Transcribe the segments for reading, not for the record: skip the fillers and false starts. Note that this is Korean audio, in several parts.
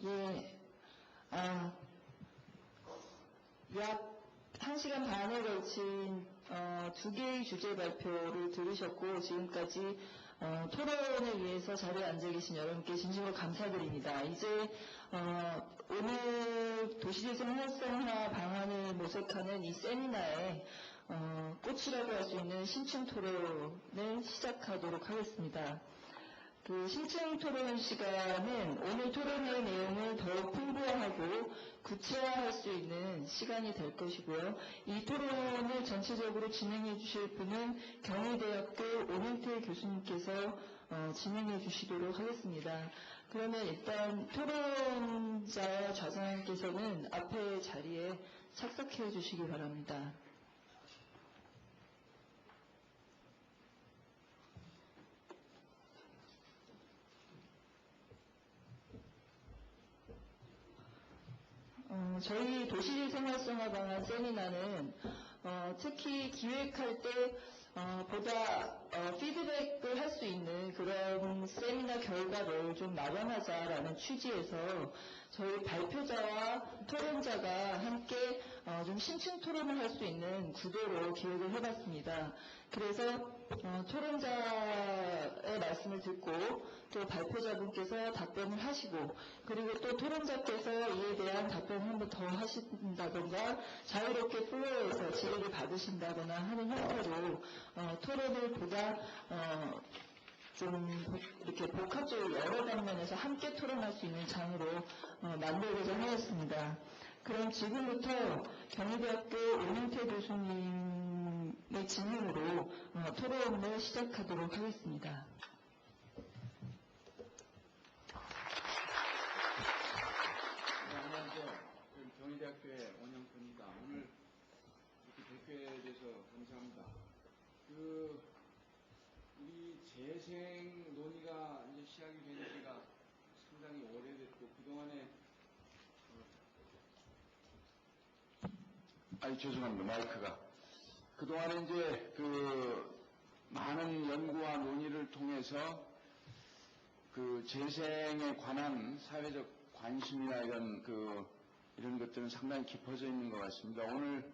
예, 약 1시간 반에 걸친 두 개의 주제 발표를 들으셨고 지금까지 토론을 위해서 자리에 앉아 계신 여러분께 진심으로 감사드립니다. 이제 오늘 도시재생 활성화 방안을 모색하는 이 세미나의 꽃이라고 할 수 있는 심층 토론을 시작하도록 하겠습니다. 그 심층 토론 시간은 오늘 토론의 내용을 더욱 풍부화하고 구체화할 수 있는 시간이 될 것이고요. 이 토론을 전체적으로 진행해 주실 분은 경희대학교 오명태 교수님께서 진행해 주시도록 하겠습니다. 그러면 일단 토론자 좌장께서는 앞에 자리에 착석해 주시기 바랍니다. 저희 도시재생 활성화 방안 세미나는 특히 기획할 때 보다 피드백을 할 수 있는 그런 세미나 결과를 좀 마련하자라는 취지에서 저희 발표자와 토론자가 함께 좀 심층 토론을 할 수 있는 구도로 기획을 해봤습니다. 그래서 토론자의 말씀을 듣고 또 발표자분께서 답변을 하시고 그리고 또 토론자께서 이에 대한 답변을 한 번 더 하신다던가 자유롭게 플로어에서 질의를 받으신다거나 하는 형태로 토론을 보다 좀 이렇게 복합적으로 여러 방면에서 함께 토론할 수 있는 장으로 만들고자 하였습니다. 그럼 지금부터 경희대학교 오명태 교수님의 질문으로 토론을 시작하도록 하겠습니다. 안녕하세요. 경희대학교의 원영표입니다. 오늘 이렇게 뵙게 돼서 감사합니다. 우리 재생 논의가 이제 시작이 된 지가 상당히 오래됐고 그동안에 죄송합니다. 마이크가. 그동안에 이제 많은 연구와 논의를 통해서 재생에 관한 사회적 관심이나 이런 것들은 상당히 깊어져 있는 것 같습니다. 오늘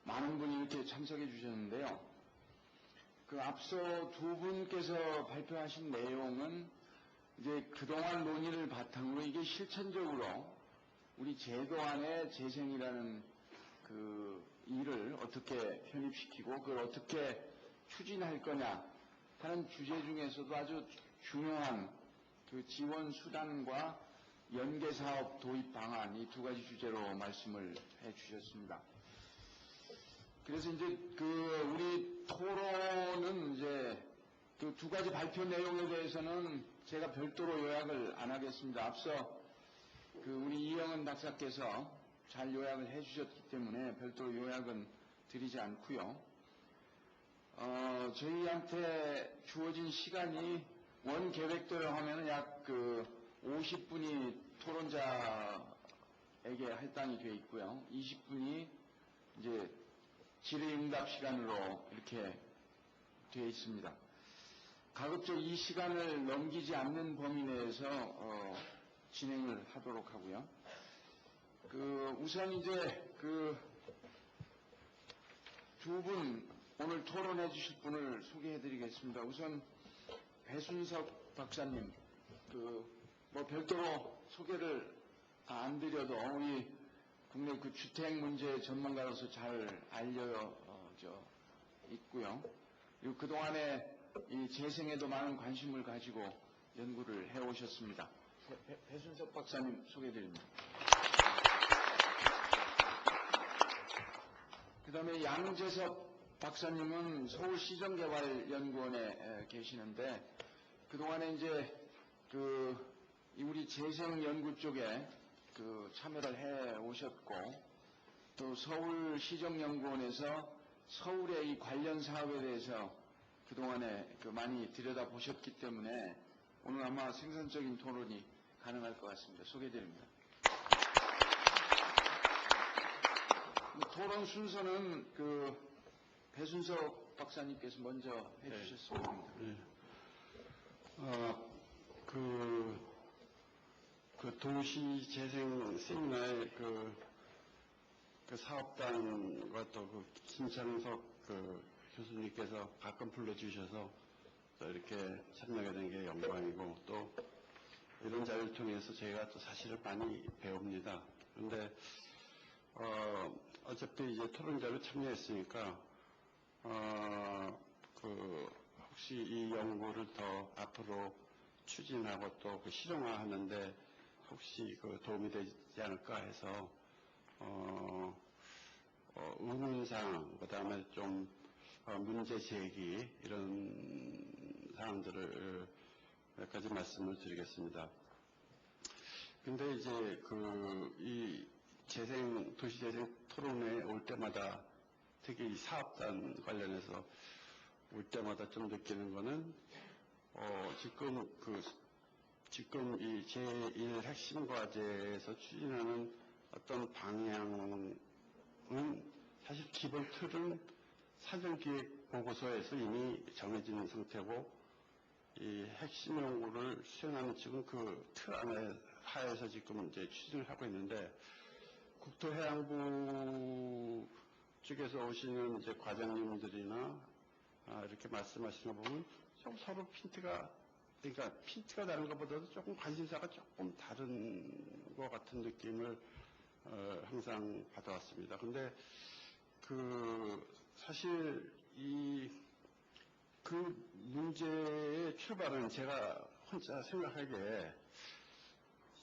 많은 분이 이렇게 참석해 주셨는데요. 앞서 두 분께서 발표하신 내용은 이제 그동안 논의를 바탕으로 이게 실천적으로 우리 제도 안에 재생이라는 일을 어떻게 편입시키고 그걸 어떻게 추진할 거냐 하는 주제 중에서도 아주 중요한 지원 수단과 연계사업 도입 방안 이 두 가지 주제로 말씀을 해 주셨습니다. 그래서 이제 우리 토론은 이제 두 가지 발표 내용에 대해서는 제가 별도로 요약을 안 하겠습니다. 앞서 우리 이영은 박사께서 잘 요약을 해 주셨기 때문에 별도로 요약은 드리지 않고요. 저희한테 주어진 시간이 원 계획대로 하면 약 50분이 토론자에게 할당이 되어 있고요. 20분이 이제 질의응답 시간으로 이렇게 되어 있습니다. 가급적 이 시간을 넘기지 않는 범위 내에서 진행을 하도록 하고요. 우선 이제 두 분 오늘 토론해 주실 분을 소개해 드리겠습니다. 우선 배순석 박사님, 별도로 소개를 안 드려도 우리 국내 주택 문제 전문가로서 잘 알려져 있고요. 그리고 그동안에 이 재생에도 많은 관심을 가지고 연구를 해 오셨습니다. 배순석 박사님 소개해 드립니다. 그 다음에 양재섭 박사님은 서울시정개발연구원에 계시는데 그동안에 이제 우리 재생 연구 쪽에 참여를 해 오셨고 또 서울시정연구원에서 서울의 이 관련 사업에 대해서 그동안에 많이 들여다보셨기 때문에 오늘 아마 생산적인 토론이 가능할 것 같습니다. 소개드립니다. 토론 순서는 배순석 박사님께서 먼저 해주셨습니다. 네. 그 도시재생 세미나에 그 사업단과 또 그 김창석 그 교수님께서 가끔 불러주셔서 또 이렇게 참여하게 된 게 영광이고, 또 이런 자리를 통해서 제가 또 사실을 많이 배웁니다. 그런데 어차피 이제 토론자로 참여했으니까 혹시 이 연구를 더 앞으로 추진하고 또 그 실용화하는데 혹시 그 도움이 되지 않을까 해서 의문사항, 그 다음에 좀 문제 제기 이런 사항들을 몇 가지 말씀을 드리겠습니다. 근데 이제 이 도시재생 토론회에 올 때마다 특히 이 사업단 관련해서 올 때마다 좀 느끼는 거는 지금 이 제1 핵심 과제에서 추진하는 어떤 방향은 사실 기본 틀은 사전기획 보고서에서 이미 정해진 상태고, 이 핵심 연구를 수행하는 지금 그 틀 안에 하에서 지금 이제 추진을 하고 있는데, 국토해양부 쪽에서 오시는 이제 과장님들이나 이렇게 말씀하시는 거 보면 좀 서로 핀트가 다른 것보다도 조금 관심사가 조금 다른 것 같은 느낌을 항상 받아왔습니다. 근데 사실 그 문제의 출발은 제가 혼자 생각하기에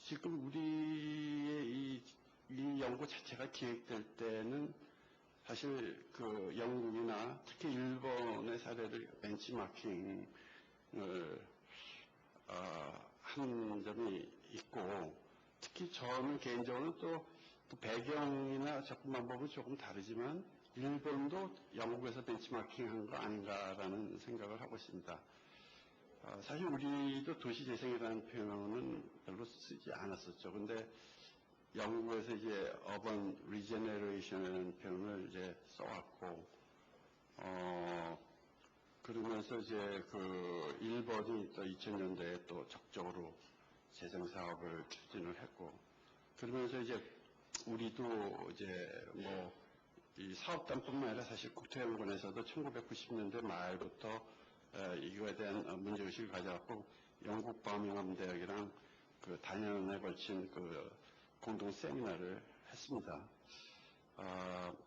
지금 우리의 이 연구 자체가 기획될 때는 사실 그 영국이나 특히 일본의 사례를 벤치마킹을 한 점이 있고, 특히 저는 개인적으로는 또 그 배경이나 접근 방법은 조금 다르지만 일본도 영국에서 벤치마킹한 거 아닌가라는 생각을 하고 있습니다. 사실 우리도 도시재생이라는 표현은 별로 쓰지 않았었죠. 근데 영국에서 이제 urban regeneration이라는 표현을 이제 써왔고, 그러면서 이제 그 일본이 또 2000년대에 또 적극적으로 재생 사업을 추진을 했고, 그러면서 이제 우리도 이제 이 사업단뿐만 아니라 사실 국토연구원에서도 1990년대 말부터 이거에 대한 문제의식을 가져왔고, 영국 버밍엄 대학이랑 그 단연에 걸친 그 공동 세미나를 했습니다.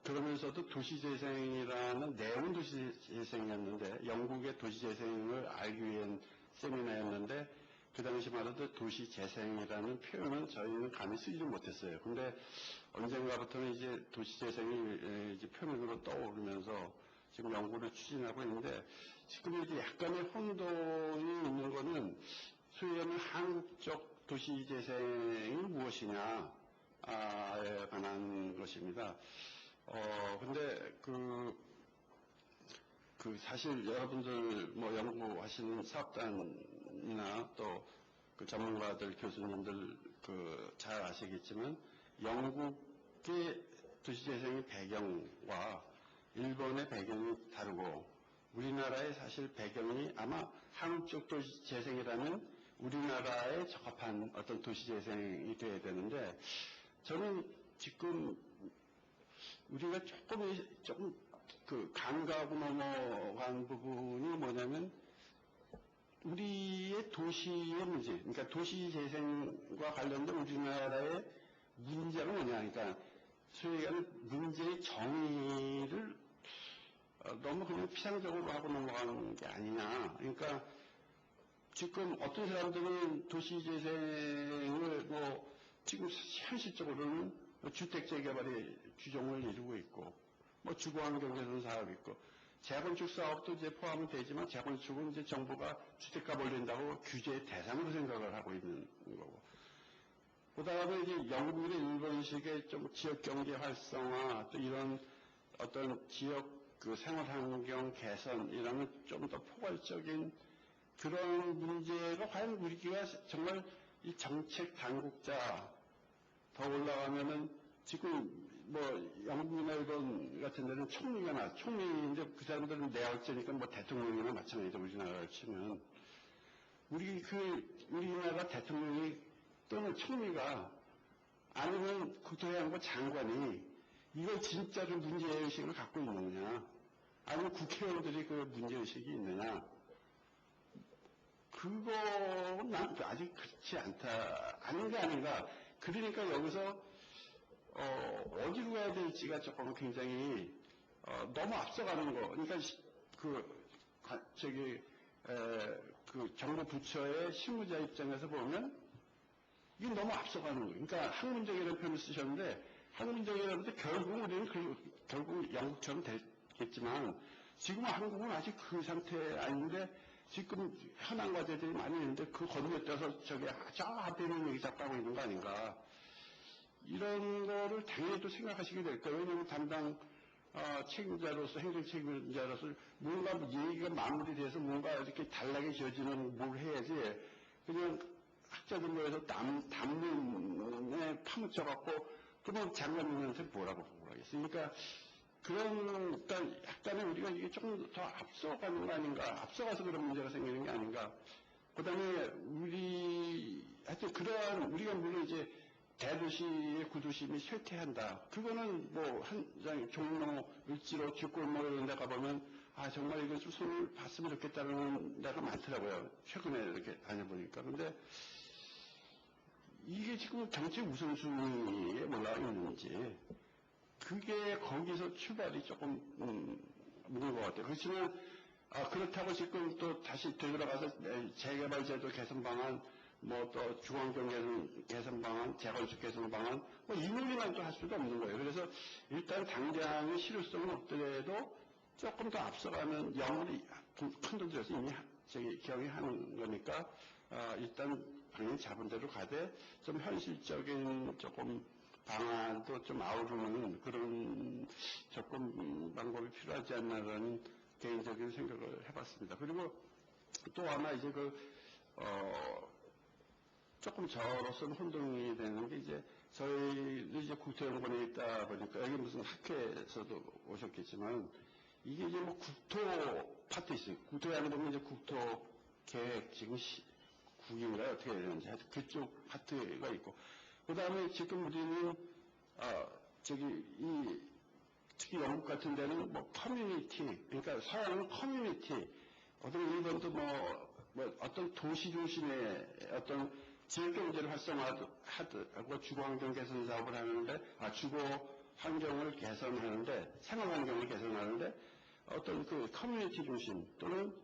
그러면서도 도시재생이라는 내용은 도시재생이었는데, 영국의 도시재생을 알기 위한 세미나였는데, 그 당시만 해도 도시재생이라는 표현은 저희는 감히 쓰지를 못했어요. 근데 언젠가부터는 이제 도시재생이 이제 표면으로 떠오르면서 지금 연구를 추진하고 있는데, 지금 이제 약간의 혼동이 있는 거는 소위 말하는 한국적 도시재생이 무엇이냐에 관한 것입니다. 근데 사실 여러분들 연구하시는 사업단이나 또 그 전문가들, 교수님들 잘 아시겠지만, 영국의 도시재생의 배경과 일본의 배경이 다르고, 우리나라의 사실 배경이 아마 한국적 도시재생이라면 우리나라에 적합한 어떤 도시재생이 되어야 되는데, 저는 지금 우리가 조금 간과하고 넘어간 부분이 뭐냐면, 우리의 도시의 문제, 그러니까 도시재생과 관련된 우리나라의 문제가 뭐냐, 그러니까 소위 말하는 문제의 정의를 너무 그냥 피상적으로 하고 넘어가는 게 아니냐. 그러니까 지금 어떤 사람들은 도시재생을 지금 현실적으로는 주택 재개발의 주종을 이루고 있고, 주거환경 개선 사업이 있고, 재건축 사업도 이제 포함은 되지만, 재건축은 이제 정부가 주택값 올린다고 규제의 대상으로 생각을 하고 있는 거고. 그 다음에 이제 영국이나 일본식의 좀 지역 경제 활성화, 또 이런 어떤 지역 생활환경 개선이라는 좀 더 포괄적인 그런 문제가 과연 우리가 정말 이 정책 당국자 더 올라가면은 지금 영국이나 일본 같은 데는 총리인데 그 사람들은 내각제니까 대통령이나 마찬가지죠. 우리나라를 치면. 우리나라 대통령이 또는 총리가 아니면 국토해양부 장관이 이걸 진짜로 문제의식을 갖고 있느냐, 아니면 국회의원들이 그 문제의식이 있느냐, 그거는 난 아직 그렇지 않다, 아닌가. 그러니까 여기서, 어디로 가야 될지가 조금 굉장히, 너무 앞서가는 거. 그러니까, 그 정부 부처의 실무자 입장에서 보면, 이게 너무 앞서가는 거예요. 그러니까 학문적이라는 표현을 쓰셨는데, 학문적이라는데 결국 우리는 결국 영국처럼 됐겠지만, 지금 한국은 아직 그 상태 아닌데, 지금 현안 과제들이 많이 있는데, 그 건너뛰어서 저 앞에 있는 얘기 자꾸 하고 있는 거 아닌가. 이런 거를 당연히 또 생각하시게 될 거예요. 왜냐하면 담당 책임자로서, 행정 책임자로서 뭔가 얘기가 마무리돼서 뭔가 이렇게 단락에 지어지는 뭘 해야지, 그냥 학자들 모여서 담론에 파묻혀갖고, 그러면 장관님한테 뭐라고 하겠어요. 그러니까 그런, 약간의 우리가 이게 조금 더 앞서가는 거 아닌가, 앞서가서 그런 문제가 생기는 게 아닌가. 그 다음에 하여튼 그러한, 우리가 물론 이제 대도시의 구도심이 쇠퇴한다. 그거는 뭐, 종로, 을지로, 뒷골목 이런 데 가보면, 정말 이거 좀 손을 봤으면 좋겠다는 데가 많더라고요. 최근에 이렇게 다녀보니까. 근데, 이게 지금 정책 우선순위에 올라와 있는지, 그게 거기서 출발이 조금, 무거운 것 같아요. 그렇지만, 그렇다고 지금 또 다시 되돌아가서 재개발제도 개선 방안, 뭐 또 중앙경 개선 방안, 재건축 개선 방안, 뭐 이 논의만 또 할 수도 없는 거예요. 그래서 일단 당장의 실효성은 없더라도 조금 더 앞서가면 영원히 큰 돈 들여서 이미 기억이 하는 거니까, 일단 당연히 잡은 대로 가되 좀 현실적인 조금 방안도 좀 아우르는 그런 접근 방법이 필요하지 않나라는 개인적인 생각을 해봤습니다. 그리고 또 하나 이제 조금 저로서는 혼동이 되는 게 이제 저희도 이제 국토연구원에 있다 보니까 여기 무슨 학회에서도 오셨겠지만 이게 이제 뭐 국토 파트 있어요. 국토에 보면 이제 국토 계획 지금 국인가 어떻게 해야 되는지 하여튼 그쪽 파트가 있고 그 다음에 지금 우리는 특히 영국 같은 데는 뭐 커뮤니티, 그러니까 서양은 커뮤니티, 일본도 뭐 어떤 도시 중심의 어떤 지역경제를 활성화하고 주거환경 개선 사업을 하는데, 주거 환경을 개선하는데, 생활환경을 개선하는데, 어떤 그 커뮤니티 중심 또는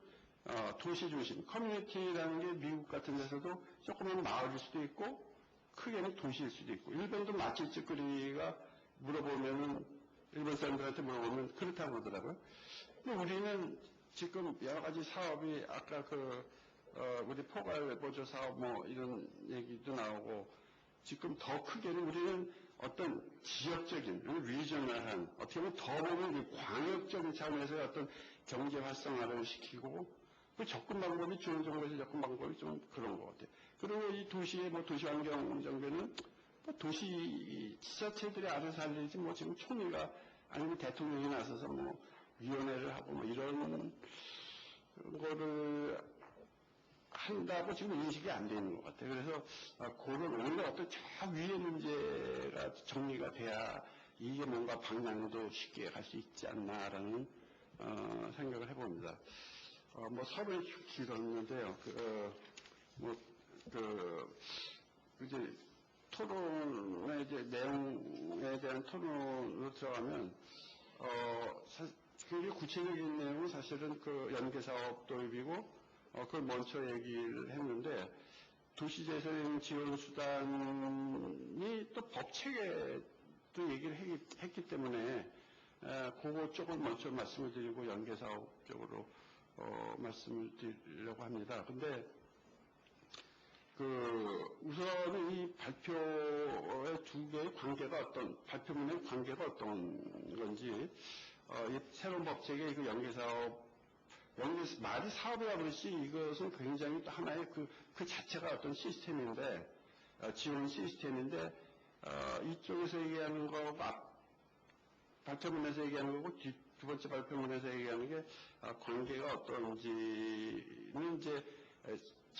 도시 중심, 커뮤니티라는 게 미국 같은 데서도 조그만 마을일 수도 있고, 크게는 도시일 수도 있고, 일본도 맛집거리가 물어보면은, 일본 사람들한테 물어보면 그렇다고 그러더라고요. 근데 우리는 지금 여러 가지 사업이 아까 우리 포괄 보조 사업 뭐 이런 얘기도 나오고 지금 더 크게는 우리는 어떤 지역적인, 리저널한, 어떻게 보면 더 보면 광역적인 차원에서의 어떤 경제 활성화를 시키고 그 접근 방법이 좋은 정도에서 접근 방법이 좀 그런 것 같아요. 그리고 이 도시의 도시환경 정비는 도시 지자체들이 알아서 할 일이지 뭐 지금 총리가 아니면 대통령이 나서서 뭐 위원회를 하고 뭐 이런 거를 한다고 지금 인식이 안 되는 것 같아요. 그래서 그런 오히려 어떤 저 위의 문제가 정리가 돼야 이게 뭔가 방향도 쉽게 갈 수 있지 않나라는 생각을 해봅니다. 뭐 서론이 길었는데요. 이제 토론의 이제 내용에 대한 토론으로 들어가면 굉장히 구체적인 내용은 사실은 연계사업 도입이고 그걸 먼저 얘기를 했는데 도시재생 지원 수단이 또 법체계도 얘기를 했기 때문에 그거 쪽을 먼저 말씀을 드리고 연계사업 쪽으로 말씀을 드리려고 합니다. 근데 우선은 이 발표의 두 개의 관계가 발표문의 관계가 어떤 건지, 이 새로운 법칙의 말이 사업이라 그러지 이것은 굉장히 또 하나의 그 자체가 어떤 시스템인데, 지원 시스템인데, 이쪽에서 얘기하는 거가 발표문에서 얘기하는 거고, 두 번째 발표문에서 얘기하는 게 관계가 어떤지는 이제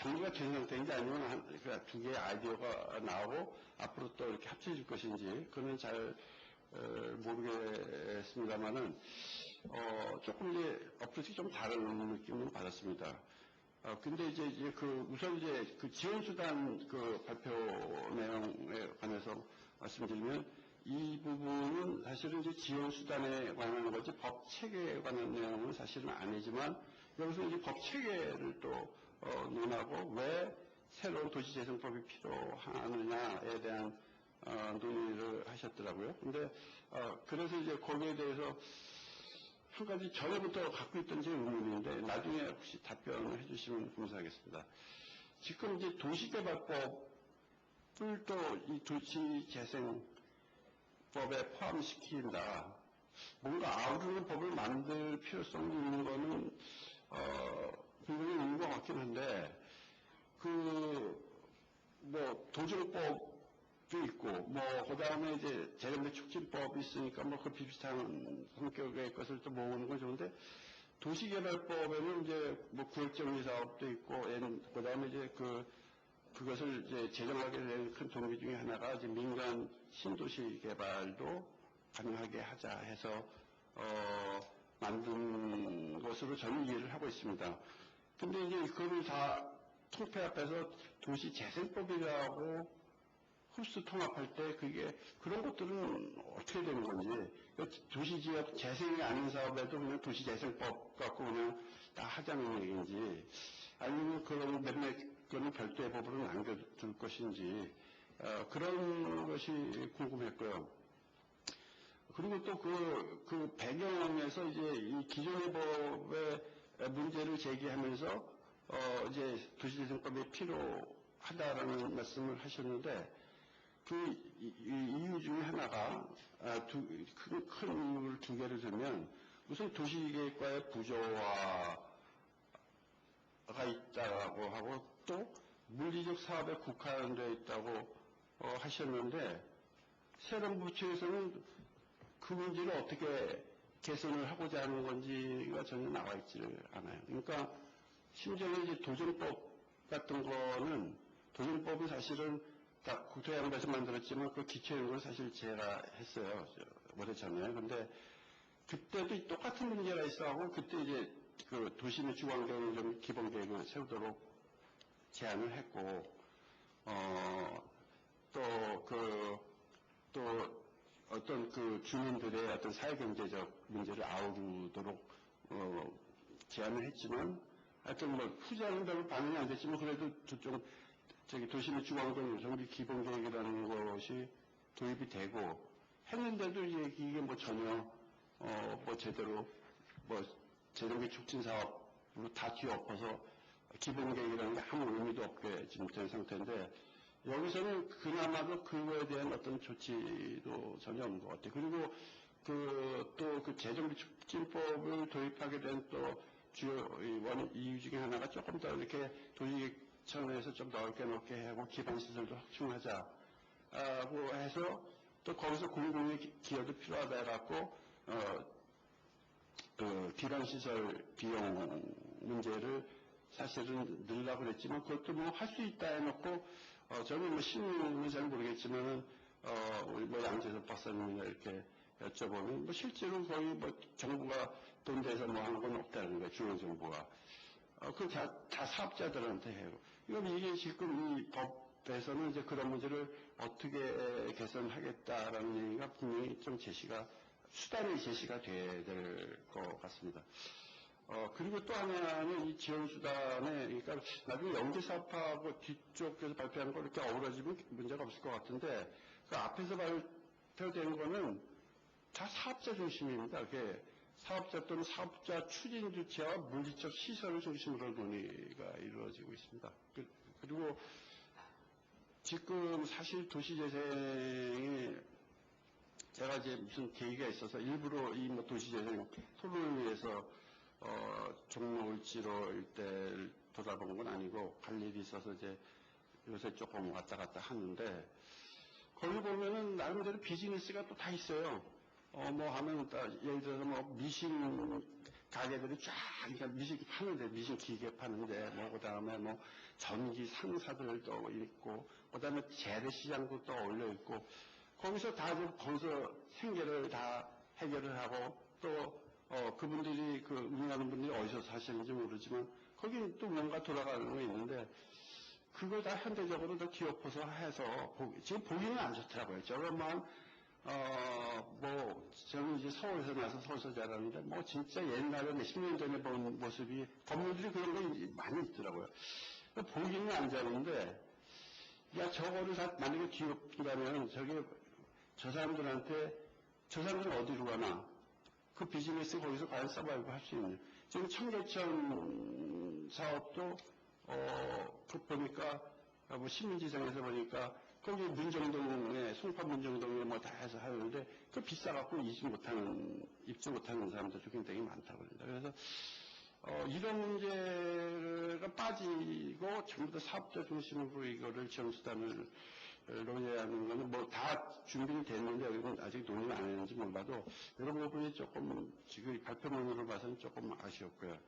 정리가 된 상태인지 아니면 그러니까 두 개의 아이디어가 나오고 앞으로 또 이렇게 합쳐질 것인지 그는 잘 모르겠습니다만은 조금 이제 어프로치 좀 다른 느낌을 받았습니다. 근데 이제 우선 이제 그 지원수단 그 발표 내용에 관해서 말씀드리면 이 부분은 사실은 이제 지원수단에 관한 거지 법 체계에 관한 내용은 사실은 아니지만 여기서 이제 법 체계를 또 논하고 왜 새로운 도시재생법이 필요하느냐에 대한 논의를 하셨더라고요. 근데 그래서 이제 거기에 대해서 한 가지 전에부터 갖고 있던 제 의문인데 나중에 혹시 답변을 해주시면 감사하겠습니다. 지금 이제 도시개발법을 또 이 도시재생법에 포함시킨다. 뭔가 아우르는 법을 만들 필요성이 있는 거는 분명히 있는 것 같긴 한데 도정법도 있고 그 다음에 이제 재정비 촉진법이 있으니까 그 비슷한 성격의 것을 또 모으는 건 좋은데 도시개발법에는 이제 구획정리 사업도 있고 그 다음에 이제 그것을 이제 제정하게 된 큰 동기 중에 하나가 이제 민간 신도시 개발도 가능하게 하자 해서 만든 것으로 저는 이해를 하고 있습니다. 근데 이제 그걸 다 통폐 앞에서 도시재생법이라고 흡수 통합할 때 그런 것들은 어떻게 되는 건지 도시지역 재생이 아닌 사업에도 그냥 도시재생법 갖고 그냥 다 하자는 얘기인지 아니면 그런 몇몇 거는 별도의 법으로 남겨둘 것인지 그런 것이 궁금했고요. 그리고 또 그 배경에서 이제 이 기존의 법의 문제를 제기하면서 이제 도시재생법이 필요하다라는 말씀을 하셨는데 그 이유 중에 하나가 큰 이유를 두 개를 들면 우선 도시계획과의 부조화가 있다고 하고 또 물리적 사업에 국한되어 있다고 하셨는데 새로운 부처에서는 그 문제를 어떻게 개선을 하고자 하는 건지가 전혀 나와 있지를 않아요. 그러니까 심지어 이제 도정법 같은 거는 도정법은 사실은 다 국토해양부에서 만들었지만 그 기초연구를 사실 제가 했어요. 오래 전에. 근데 그때도 똑같은 문제가 있어하고 그때 이제 그 도시내 주관계획 좀 기본 계획을 세우도록 제안을 했고 또 어떤 그 주민들의 어떤 사회경제적 문제를 아우르도록 제안을 했지만 하여튼 후자는 별로 반응이 안 됐지만 그래도 좀 도시내 주관계획 정비 기본 계획이라는 것이 도입이 되고 했는데도 이게 전혀 제대로 재정비 촉진 사업으로 다 뒤엎어서 기본 계획이라는 게 아무 의미도 없게 지금 된 상태인데 여기서는 그나마도 그거에 대한 어떤 조치도 전혀 없는 것 같아요. 그리고 또 그 재정비 촉진법을 도입하게 된 또 주요 이유 중에 하나가 조금 더 이렇게 도시계획청에서 좀 넓게 하고 기반시설도 확충하자고 해서 또 거기서 공공의 기여도 필요하다 해갖고 기반시설 비용 문제를 사실은 늘려고 그랬지만 그것도 할 수 있다 해놓고 저는 신문은 잘 모르겠지만은 우리 양재석 박사님이나 이렇게 여쭤보면 실제로 거의 정부가 돈 대서 하는 건 없다는 거예요. 중앙정부가. 다 사업자들한테 해요. 이게 지금 이 법에서는 이제 그런 문제를 어떻게 개선하겠다라는 얘기가 분명히 좀 수단이 제시가 돼야 될 것 같습니다. 그리고 또 하나는 이 지원수단에, 그러니까 나중에 연계사업하고 뒤쪽에서 발표하는 거 이렇게 어우러지면 문제가 없을 것 같은데, 그 앞에서 발표된 거는 다 사업자 중심입니다. 그게 사업자 또는 사업자 추진 주체와 물리적 시설을 중심으로 논의가 이루어지고 있습니다. 그리고 지금 사실 도시재생이 제가 이제 무슨 계기가 있어서 일부러 이 도시재생 토론을 위해서 종로 을지로 일대를 돌아본 건 아니고 갈 일이 있어서 이제 요새 조금 왔다 갔다 하는데 거기 보면은 나름대로 비즈니스가 또 다 있어요. 하면 예를 들어서 미신 가게들이 쫙, 그러니까 미신 파는데, 미신 기계 파는데, 뭐, 그 다음에 뭐, 전기 상사들도 있고, 그 다음에 재래시장도 또 올려있고, 거기서 다 좀, 거기서 생계를 다 해결을 하고, 또, 그분들이, 운영하는 분들이 어디서 사시는지 모르지만, 거기 또 뭔가 돌아가는 거 있는데, 그걸 다 현대적으로 더 뒤엎어서 해서, 지금 보기는 안 좋더라고요. 저것만, 저는 이제 서울에서 나서 서울서 자랐는데, 뭐, 진짜 옛날에 몇십 년 전에 본 모습이, 건물들이 그런 거 많이 있더라고요. 보기는 안 좋은데, 야, 저거를 다 만약에 뒤엎는다면, 저 사람들한테, 저 사람들은 어디로 가나? 그 비즈니스 거기서 과연 서바이브 할 수 있냐? 지금 청계천 사업도, 보니까, 시민지상에서 보니까, 거기 문정동에, 송파 문정동에 뭐 다 해서 하는데, 그 비싸갖고 입지 못하는 사람들도 굉장히 많다고 합니다. 그래서, 이런 문제가 빠지고, 전부 다 사업자 중심으로 이거를 지원수단을 논의하는 거는 뭐 다 준비는 됐는데, 여기는 아직 논의를 안 했는지 몰라도, 이런 부분이 조금, 지금 발표문으로 봐서는 조금 아쉬웠고요.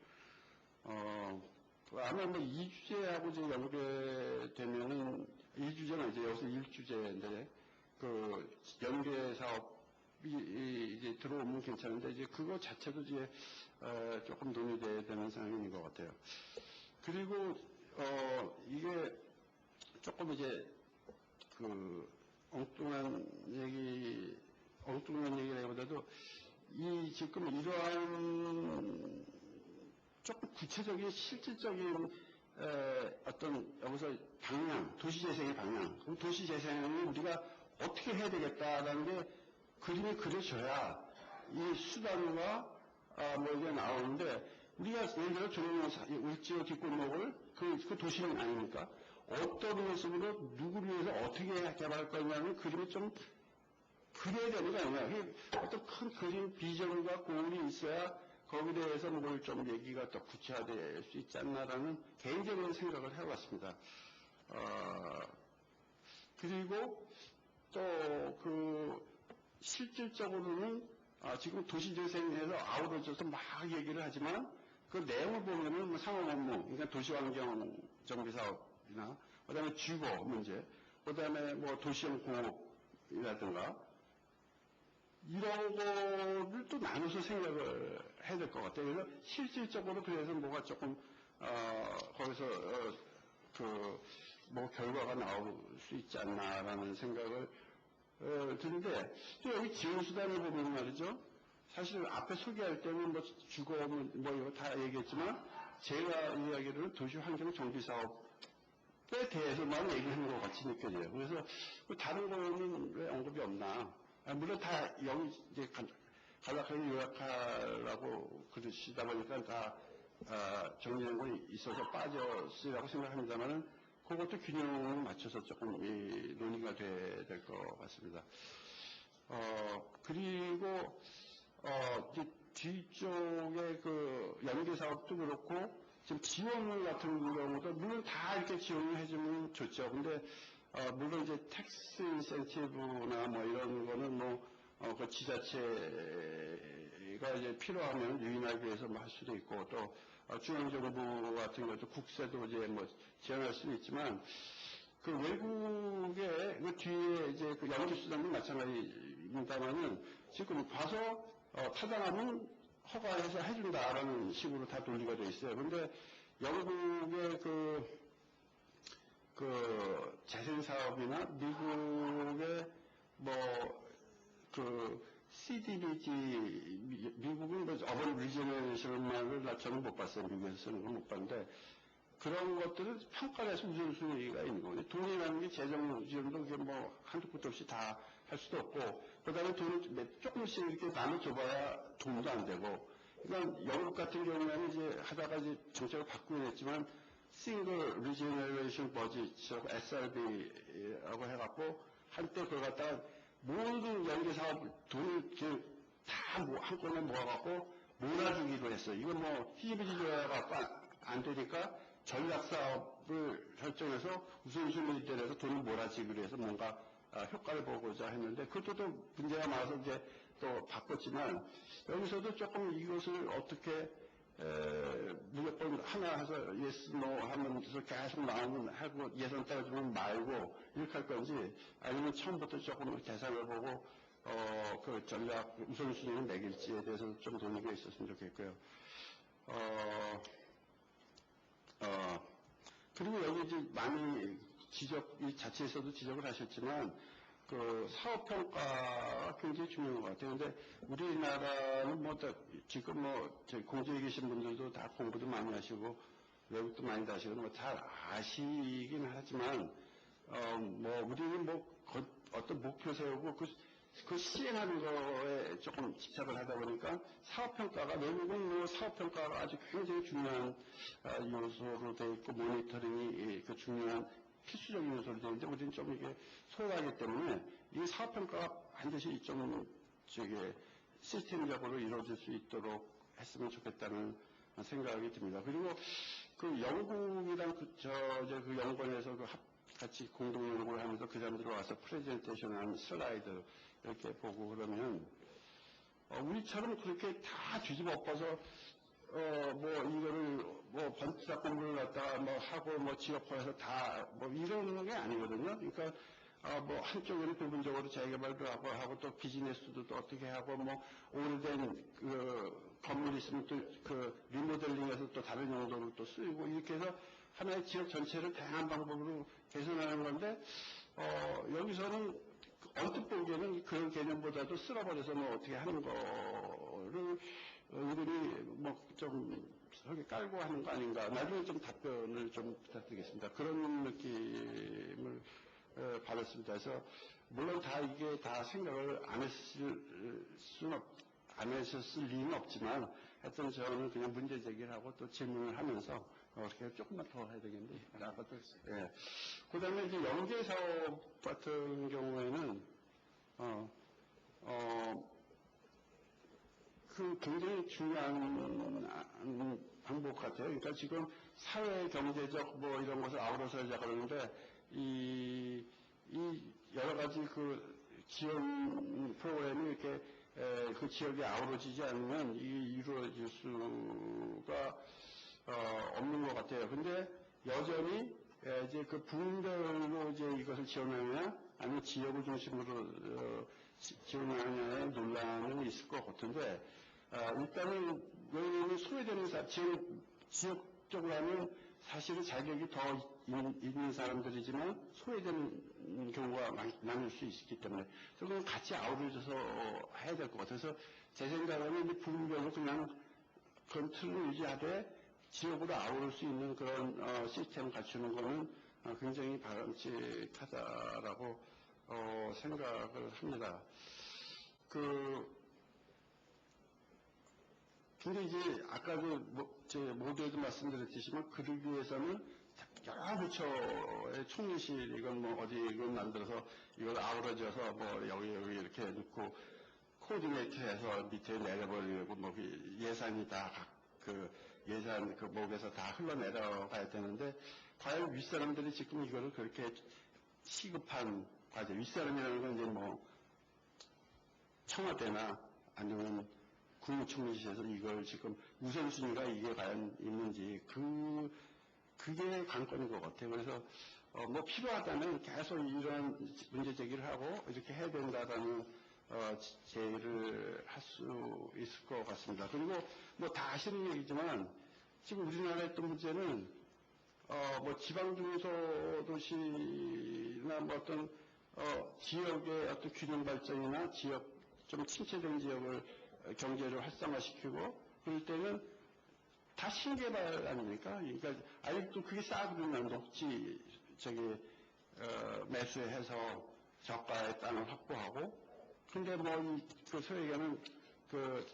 아마 뭐 2주제하고 이제 연계되면은, 1주제는 이제 여기서 1주제인데, 연계 사업이 이제 들어오면 괜찮은데, 이제 그거 자체도 이제, 조금 논의돼야 되는 상황인 것 같아요. 그리고, 이게 조금 이제, 엉뚱한 얘기라기보다도, 지금 이러한 조금 구체적인 실질적인 여기서 방향, 도시재생의 방향, 그럼 도시재생을 우리가 어떻게 해야 되겠다라는 게 그림이 그려져야 이 수단과 이게 나오는데, 우리가 예를 들어 을지로 뒷골목을 그 도시는 아닙니까? 어떤 모습으로 누구를 위해서 어떻게 개발할 거냐는 그림이 좀 그려야 되는 거 아니냐. 어떤 큰 그림, 비전과 고울이 있어야 거기에 대해서 뭘 좀 얘기가 더 구체화될 수 있지 않나라는 개인적인 생각을 해왔습니다. 그리고 또 실질적으로는 지금 도시재생에서 아우러져서 막 얘기를 하지만 그 내용을 보면은 뭐 상업 업무, 그러니까 도시환경 정비사업이나 그다음에 주거 문제, 그다음에 뭐 도시형 공업이라든가 이런 거를 또 나눠서 생각을 해야 될 것 같아요. 그래서 실질적으로 그래서 뭐가 조금 거기서 뭐 결과가 나올 수 있지 않나라는 생각을 드는데, 또 여기 지원수단을 보면 말이죠. 사실 앞에 소개할 때는 뭐 주거 뭐 이거 다 얘기했지만 제가 이야기를 도시환경 정비사업에 대해서만 얘기하는 것 같이 느껴져요. 그래서 다른 거는 왜 언급이 없나? 물론 다 여기 이제 간략하게 요약하라고 그러시다 보니까 다 정리된 건 있어서 빠졌으라고 생각합니다만은 그것도 균형을 맞춰서 조금 논의가 돼야 될 것 같습니다. 그리고 이제 뒤쪽에 연계 사업도 그렇고 지금 지원 같은 경우도 물론 다 이렇게 지원을 해주면 좋죠. 근데 물론 이제 텍스 인센티브나 뭐 이런 거는 그 지자체가 이제 필요하면 유인하기 위해서 뭐 할 수도 있고 또 중앙정부 같은 것도 국세도 이제 뭐 지원할 수는 있지만 그 외국의 그 뒤에 이제 그 연기수단도 마찬가지입니다만은 지금 봐서 타당하면 허가해서 해준다라는 식으로 다 논리가 되어 있어요. 근데 영국의 그 재생사업이나 미국의 CDBG, 미국은 어번 리저네이션만을 저는 못 봤어요. 미국에서 쓰는 건 못 봤는데, 그런 것들을 평가를 해서 우선순위가 있는 거예요. 돈이라는 게 재정 지원도 그게 뭐 한두 푼도 없이 다 할 수도 없고, 그 다음에 돈을 조금씩 이렇게 나눠줘봐야 돈도 안 되고, 그러니까 영국 같은 경우에는 이제 하다가 이제 정책을 바꾸긴 했지만, 싱글 리저네이션 버짓이라고 SRB라고 해갖고, 한때 그걸 갖다가 모든 연계사업 돈을 다 한꺼번에 모아갖고 몰아주기로 했어요. 이건 뭐 희지부지져갖고 안 되니까 전략사업을 설정해서 우선순위에 대해서 돈을 몰아주기로 해서 뭔가 효과를 보고자 했는데 그것도 또 문제가 많아서 이제 또 바꿨지만 여기서도 조금 이것을 어떻게 무조건 하나 해서 yes, no 하면서 계속 나오면 하고 예산 따라주면 말고 이렇게 할 건지 아니면 처음부터 조금 계산을 보고 그 전략 우선순위를 매길지에 대해서 좀 논의가 있었으면 좋겠고요. 그리고 여기 이제 많이 이 자체에서도 지적을 하셨지만 그 사업평가가 굉장히 중요한 것 같아요. 근데 우리나라는 지금 저희 공주에 계신 분들도 다 공부도 많이 하시고 외국도 많이 다시고 잘 아시긴 하지만 우리는 어떤 목표 세우고 그 시행하는 거에 조금 집착을 하다 보니까 사업평가가 외국은 사업평가가 아주 굉장히 중요한 요소로 되어 있고 모니터링이 그 중요한 필수적인 요소로 되어 있는데 우리는 좀 이게 소홀하기 때문에 이 사업평가가 반드시 좀 시스템적으로 이루어질 수 있도록 했으면 좋겠다는 생각이 듭니다. 그리고 그 영국이랑 그 연구원에서 같이 공동 연구를 하면서 그 사람들이 와서 프레젠테이션 한 슬라이드 이렇게 보고 그러면 우리처럼 그렇게 다 뒤집어 엎어서 이거를 번지작 공부를 갖다가 하고 지역화해서 다 이런 게 아니거든요. 그러니까 한쪽에는 부분적으로 재개발도 하고 또 비즈니스도 또 어떻게 하고 오래된 그 건물 있으면 또 그 리모델링해서 또 다른 용도로 또 쓰이고 이렇게 해서 하나의 지역 전체를 다양한 방법으로 개선하는 건데 여기서는 언뜻 보기에는 그런 개념보다도 쓸어버려서 어떻게 하는 거를 은근히 좀 저기 깔고 하는 거 아닌가. 나중에 좀 답변을 좀 부탁드리겠습니다. 그런 느낌을 받았습니다. 그래서 물론 다 이게 다 생각을 안 하셨을 리는 없지만 하여튼 저는 그냥 문제 제기를 하고 또 질문을 하면서 어떻게 조금만 더 해야 되겠는데 그 다음에 이제 연계 사업 같은 경우에는 그 굉장히 중요한 방법 같아요. 그러니까 지금 사회 경제적 이런 것을 아우러서 하자고 그러는데 이 여러 가지 그 지원 프로그램이 이렇게 그 지역에 아우러지지 않으면 이루어질 수가 없는 것 같아요. 근데 여전히 이제 그 부분별로 이제 이것을 지원하느냐 아니면 지역을 중심으로 지원하느냐의 논란은 있을 것 같은데 일단은 왜냐하면 소외되는 지역적으로 하면 사실은 자격이 더 있는 사람들이지만 소외되는 경우가 많을 수 있기 때문에 그건 같이 아우러져서 해야 될 것 같아요. 그래서 제 생각에는 이제 부분별로 그냥 그런 틀을 유지하되 지역으로 아우를 수 있는 그런 시스템을 갖추는 거는 굉장히 바람직하다라고 생각을 합니다. 근데 이제 아까도 모두에도 말씀드렸지만 그러기 위해서는 여러 부처의 총리실 이건 이건 만들어서 이걸 아우러져서 여기 이렇게 놓고 코디네이트해서 밑에 내려버리고 예산이 다 예산 그 목에서 다 흘러내려가야 되는데 과연 윗사람들이 지금 이거를 그렇게 시급한 과제 윗사람이라는 건 이제 청와대나 아니면 국무총리실에서 이걸 지금 우선순위가 이게 과연 있는지 그게 관건인 것 같아요. 그래서 필요하다면 계속 이런 문제 제기를 하고 이렇게 해야 된다라는 제의를 할 수 있을 것 같습니다. 그리고 다 아시는 얘기지만 지금 우리나라의 어떤 문제는 지방 중소도시나 어떤 지역의 어떤 균형 발전이나 지역 좀 침체된 지역을 경제를 활성화시키고 그럴 때는 다 신개발 아닙니까? 그러니까 아직도 그게 싸구려면 녹지 매수해서 저가의 땅을 확보하고 근데 그 소위에는 그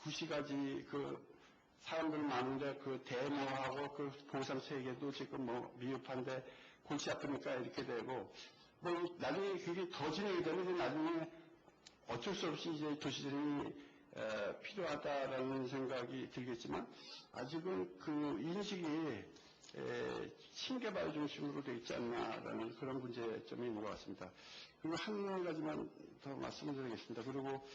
구시가지 사람들 많은데 그 대모하고 그 보상 체계도 지금 미흡한데 골치 아프니까 이렇게 되고 나중에 그게 더 진행이 되면 이제 나중에 어쩔 수 없이 이제 도시재생이 필요하다라는 생각이 들겠지만 아직은 그 인식이 신개발 중심으로 되어 있지 않나라는 그런 문제점이 있는 것 같습니다. 그리고 한 가지만 더 말씀을 드리겠습니다. 그리고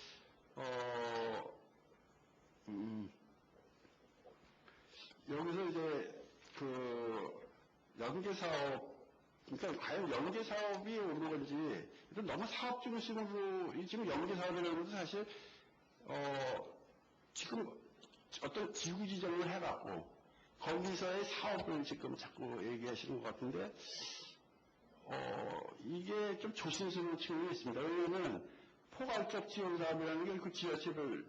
여기서 이제 그 연계사업, 그러니까 과연 연계사업이 오는 건지, 이건 너무 사업 중심으로, 지금 연계사업이라는 것도 사실, 지금 어떤 지구 지정을 해갖고, 거기서의 사업을 지금 자꾸 얘기하시는 것 같은데, 이게 좀 조심스러운 측면이 있습니다. 왜냐하면 포괄적 지원 사업이라는 게 그 지자체를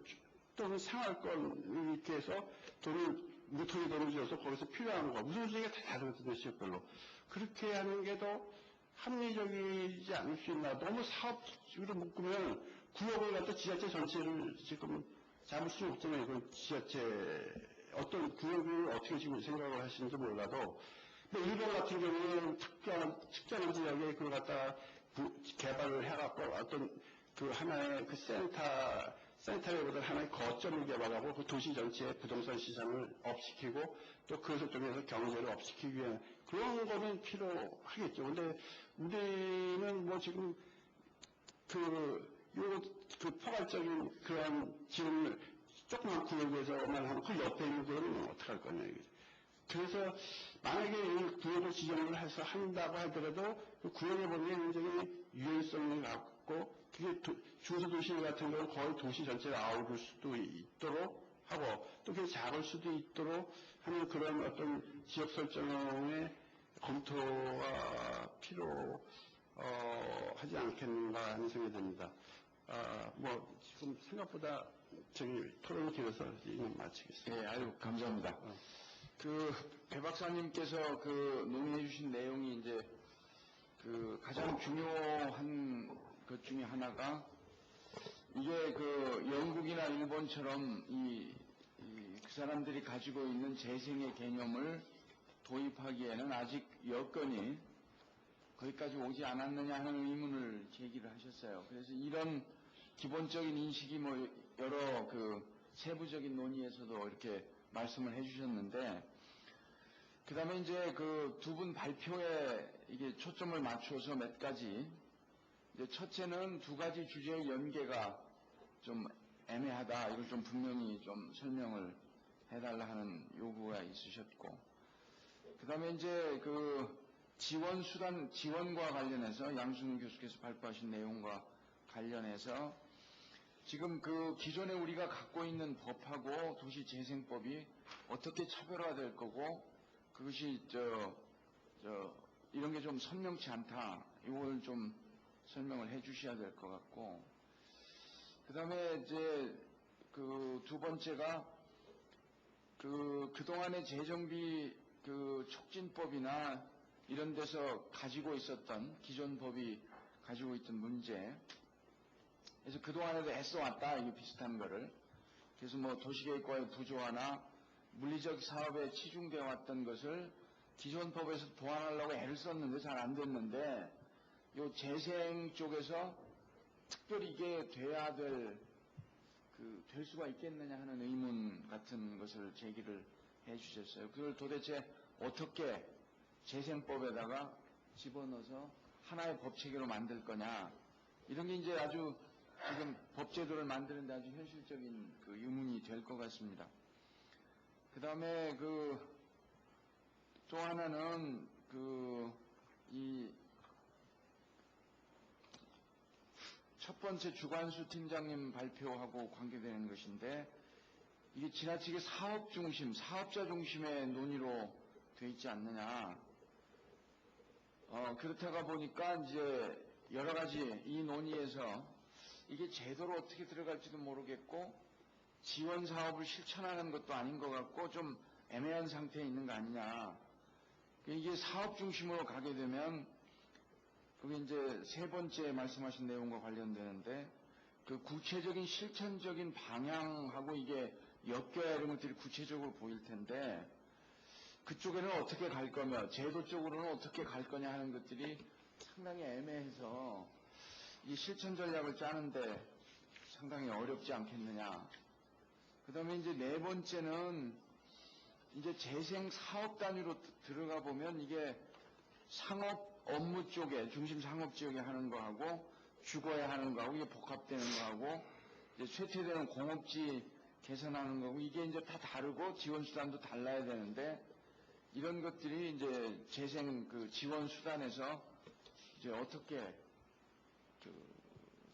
또는 생활권 이렇게 해서 무토리 돈을 지어서 거기서 필요한 거, 우선순위가 다 다르거든요, 지역별로. 그렇게 하는 게 더 합리적이지 않을 수 있나. 너무 사업적으로 묶으면 구역을 갖다 지자체 전체를 지금 잡을 수는 없잖아요. 그 지자체, 어떤 구역을 어떻게 지금 생각을 하시는지 몰라도. 근데 일본 같은 경우는 특정한 지역에 그걸 갖다 개발을 해갖고 어떤 그 하나의 그 센터보다 하나의 거점을 개발하고 그 도시 전체의 부동산 시장을 업시키고 또 그것을 통해서 경제를 업시키기 위한 그런 거는 필요하겠죠. 근데 우리는 뭐 지금 그 포괄적인 그런 지원을 조그만 구역에서만 하고 그 옆에 있는 구역은 어떻게 할 거냐 이거죠. 그래서 만약에 이 구역을 지정을 해서 한다고 하더라도 그 구역에 보면 굉장히 유연성을 갖고 그게 중소도시 같은 경우는 거의 도시 전체를 아우를 수도 있도록 하고 또 그게 작을 수도 있도록 하는 그런 어떤 지역 설정의 검토가 필요하지 않겠는가 하는 생각이 듭니다. 뭐 지금 생각보다 토론이 길어서 이만 마치겠습니다. 네, 아유 감사합니다. 배 박사님께서 논의해 주신 내용이 이제 가장 중요한 것 중에 하나가 이게 영국이나 일본처럼 그 사람들이 가지고 있는 재생의 개념을 도입하기에는 아직 여건이 거기까지 오지 않았느냐 하는 의문을 제기를 하셨어요. 그래서 이런 기본적인 인식이 뭐 여러 세부적인 논의에서도 이렇게 말씀을 해주셨는데, 그 다음에 이제 두 분 발표에 이게 초점을 맞춰서 몇 가지, 이제 첫째는 두 가지 주제의 연계가 좀 애매하다. 이걸 좀 분명히 좀 설명을 해달라 하는 요구가 있으셨고, 그 다음에 이제 지원과 관련해서 양승우 교수께서 발표하신 내용과 관련해서 지금 기존에 우리가 갖고 있는 법하고 도시재생법이 어떻게 차별화될 거고, 그것이 이런 게 좀 선명치 않다. 이걸 좀 설명을 해 주셔야 될 것 같고, 그 다음에 이제 두 번째가 그동안의 재정비 촉진법이나 이런 데서 가지고 있었던 기존 법이 가지고 있던 문제, 그래서 그동안에도 애써왔다, 이게 비슷한 거를. 그래서 뭐 도시계획과의 부조화나 물리적 사업에 치중되어 왔던 것을 기존 법에서 보완하려고 애를 썼는데 잘 안 됐는데, 요 재생 쪽에서 특별히 이게 돼야 될 수가 있겠느냐 하는 의문 같은 것을 제기를 해 주셨어요. 그걸 도대체 어떻게 재생법에다가 집어넣어서 하나의 법체계로 만들 거냐. 이런 게 이제 아주 지금 법제도를 만드는데 아주 현실적인 의문이 될 것 같습니다. 그 다음에 또 하나는 이 첫 번째 주관수 팀장님 발표하고 관계되는 것인데, 이게 지나치게 사업 중심, 사업자 중심의 논의로 돼 있지 않느냐. 그렇다가 보니까 이제 여러 가지 이 논의에서 이게 제도로 어떻게 들어갈지도 모르겠고 지원 사업을 실천하는 것도 아닌 것 같고 좀 애매한 상태에 있는 거 아니냐. 이게 사업 중심으로 가게 되면 그게 이제 세 번째 말씀하신 내용과 관련되는데, 구체적인 실천적인 방향하고 이게 엮여야 이런 것들이 구체적으로 보일 텐데, 그쪽에는 어떻게 갈 거며 제도 쪽으로는 어떻게 갈 거냐 하는 것들이 상당히 애매해서 이 실천 전략을 짜는데 상당히 어렵지 않겠느냐. 그 다음에 이제 네 번째는 이제 재생 사업 단위로 들어가 보면 이게 상업 업무 쪽에 중심 상업 지역에 하는 거하고 주거에 하는 거하고 이게 복합되는 거하고 이제 쇠퇴되는 공업지 개선하는 거고 이게 이제 다 다르고 지원 수단도 달라야 되는데 이런 것들이 이제 재생 그 지원 수단에서 이제 어떻게 그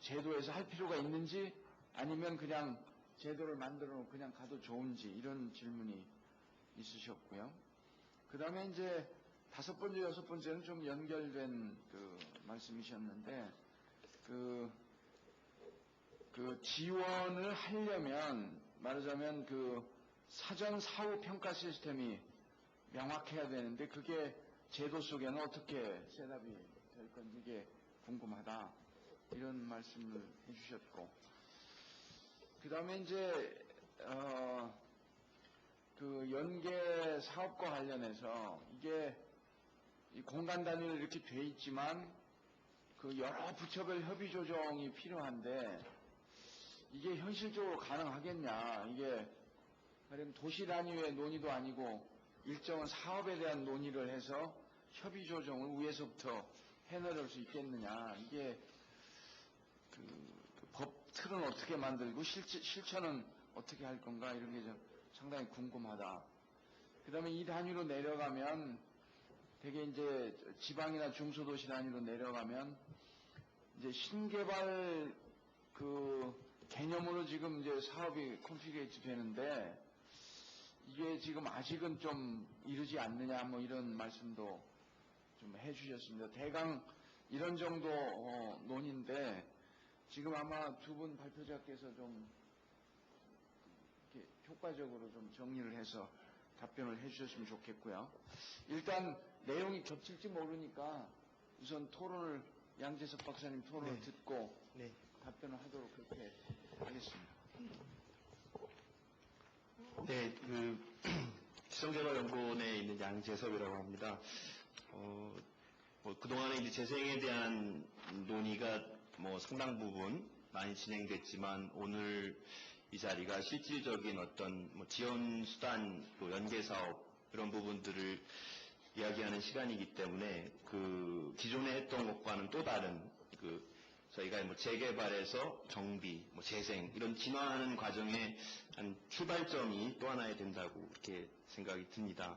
제도에서 할 필요가 있는지 아니면 그냥 제도를 만들어 놓고 그냥 가도 좋은지 이런 질문이 있으셨고요. 그 다음에 이제 5번째, 6번째는 좀 연결된 그 말씀이셨는데 그 지원을 하려면 말하자면 그 사전 사후 평가 시스템이 명확해야 되는데 그게 제도 속에는 어떻게 셋업이 될 건지 이게 궁금하다 이런 말씀을 해주셨고 그 다음에 이제 그 연계 사업과 관련해서 이게 이 공간 단위로 이렇게 돼 있지만 그 여러 부처별 협의 조정이 필요한데 이게 현실적으로 가능하겠냐 이게 가령 도시 단위의 논의도 아니고 일정한 사업에 대한 논의를 해서 협의 조정을 위에서부터 해나갈 수 있겠느냐 이게 그 법 틀은 어떻게 만들고 실천은 어떻게 할 건가 이런 게 좀 상당히 궁금하다. 그 다음에 이 단위로 내려가면 되게 이제 지방이나 중소도시 단위로 내려가면 이제 신개발 그 개념으로 지금 이제 사업이 컨피그레이트 되는데 이게 지금 아직은 좀 이르지 않느냐 뭐 이런 말씀도 좀 해주셨습니다. 대강 이런 정도 논의인데 지금 아마 두 분 발표자께서 좀 이렇게 효과적으로 좀 정리를 해서 답변을 해주셨으면 좋겠고요. 일단 내용이 겹칠지 모르니까 우선 토론을 양재석 박사님 토론을 듣고 답변을 하도록 그렇게 하겠습니다. 네, 지성개발연구원에 있는 양재섭이라고 합니다. 그동안에 이제 재생에 대한 논의가 상당 부분 많이 진행됐지만 오늘 이 자리가 실질적인 어떤 지원 수단, 또 연계 사업 이런 부분들을 이야기하는 시간이기 때문에 그 기존에 했던 것과는 또 다른 저희가 재개발에서 정비, 재생 이런 진화하는 과정의 한 출발점이 또 하나에 된다고 이렇게 생각이 듭니다.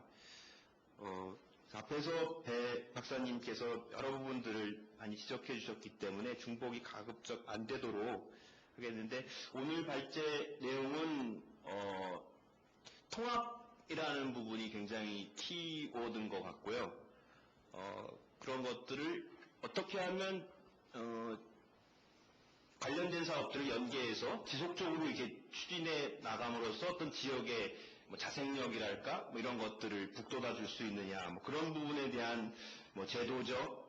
앞에서 배 박사님께서 여러 부분들을 많이 지적해 주셨기 때문에 중복이 가급적 안 되도록 하겠는데 오늘 발제 내용은 통합이라는 부분이 굉장히 키워드인 것 같고요. 그런 것들을 어떻게 하면 관련된 사업들을 연계해서 지속적으로 이렇게 추진해 나감으로써 어떤 지역의 자생력이랄까 이런 것들을 북돋아 줄 수 있느냐 그런 부분에 대한 제도적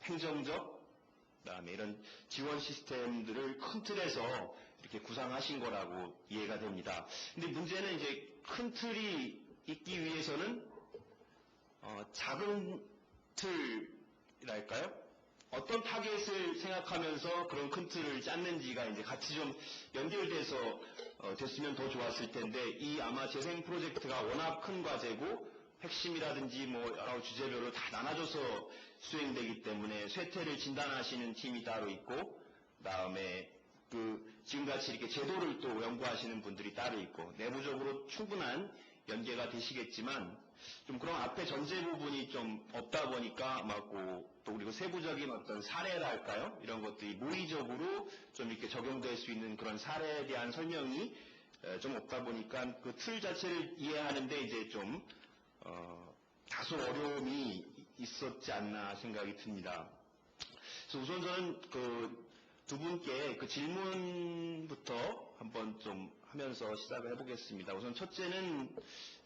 행정적 그다음에 이런 지원 시스템들을 큰 틀에서 이렇게 구상하신 거라고 이해가 됩니다. 근데 문제는 이제 큰 틀이 있기 위해서는 작은 틀이랄까요? 어떤 타겟을 생각하면서 그런 큰 틀을 짰는지가 이제 같이 좀 연결돼서 됐으면 더 좋았을 텐데 이 아마 재생 프로젝트가 워낙 큰 과제고 핵심이라든지 여러 주제별로 다 나눠져서 수행되기 때문에 쇠퇴를 진단하시는 팀이 따로 있고 그다음에 지금같이 이렇게 제도를 또 연구하시는 분들이 따로 있고 내부적으로 충분한 연계가 되시겠지만 좀 그런 앞에 전제 부분이 좀 없다 보니까 또 그리고 세부적인 어떤 사례랄까요? 이런 것들이 모의적으로 좀 이렇게 적용될 수 있는 그런 사례에 대한 설명이 좀 없다 보니까 그 틀 자체를 이해하는데 이제 좀 다소 어려움이 있었지 않나 생각이 듭니다. 그래서 우선 저는 두 분께 질문부터 한번 좀 하면서 시작을 해보겠습니다. 우선 첫째는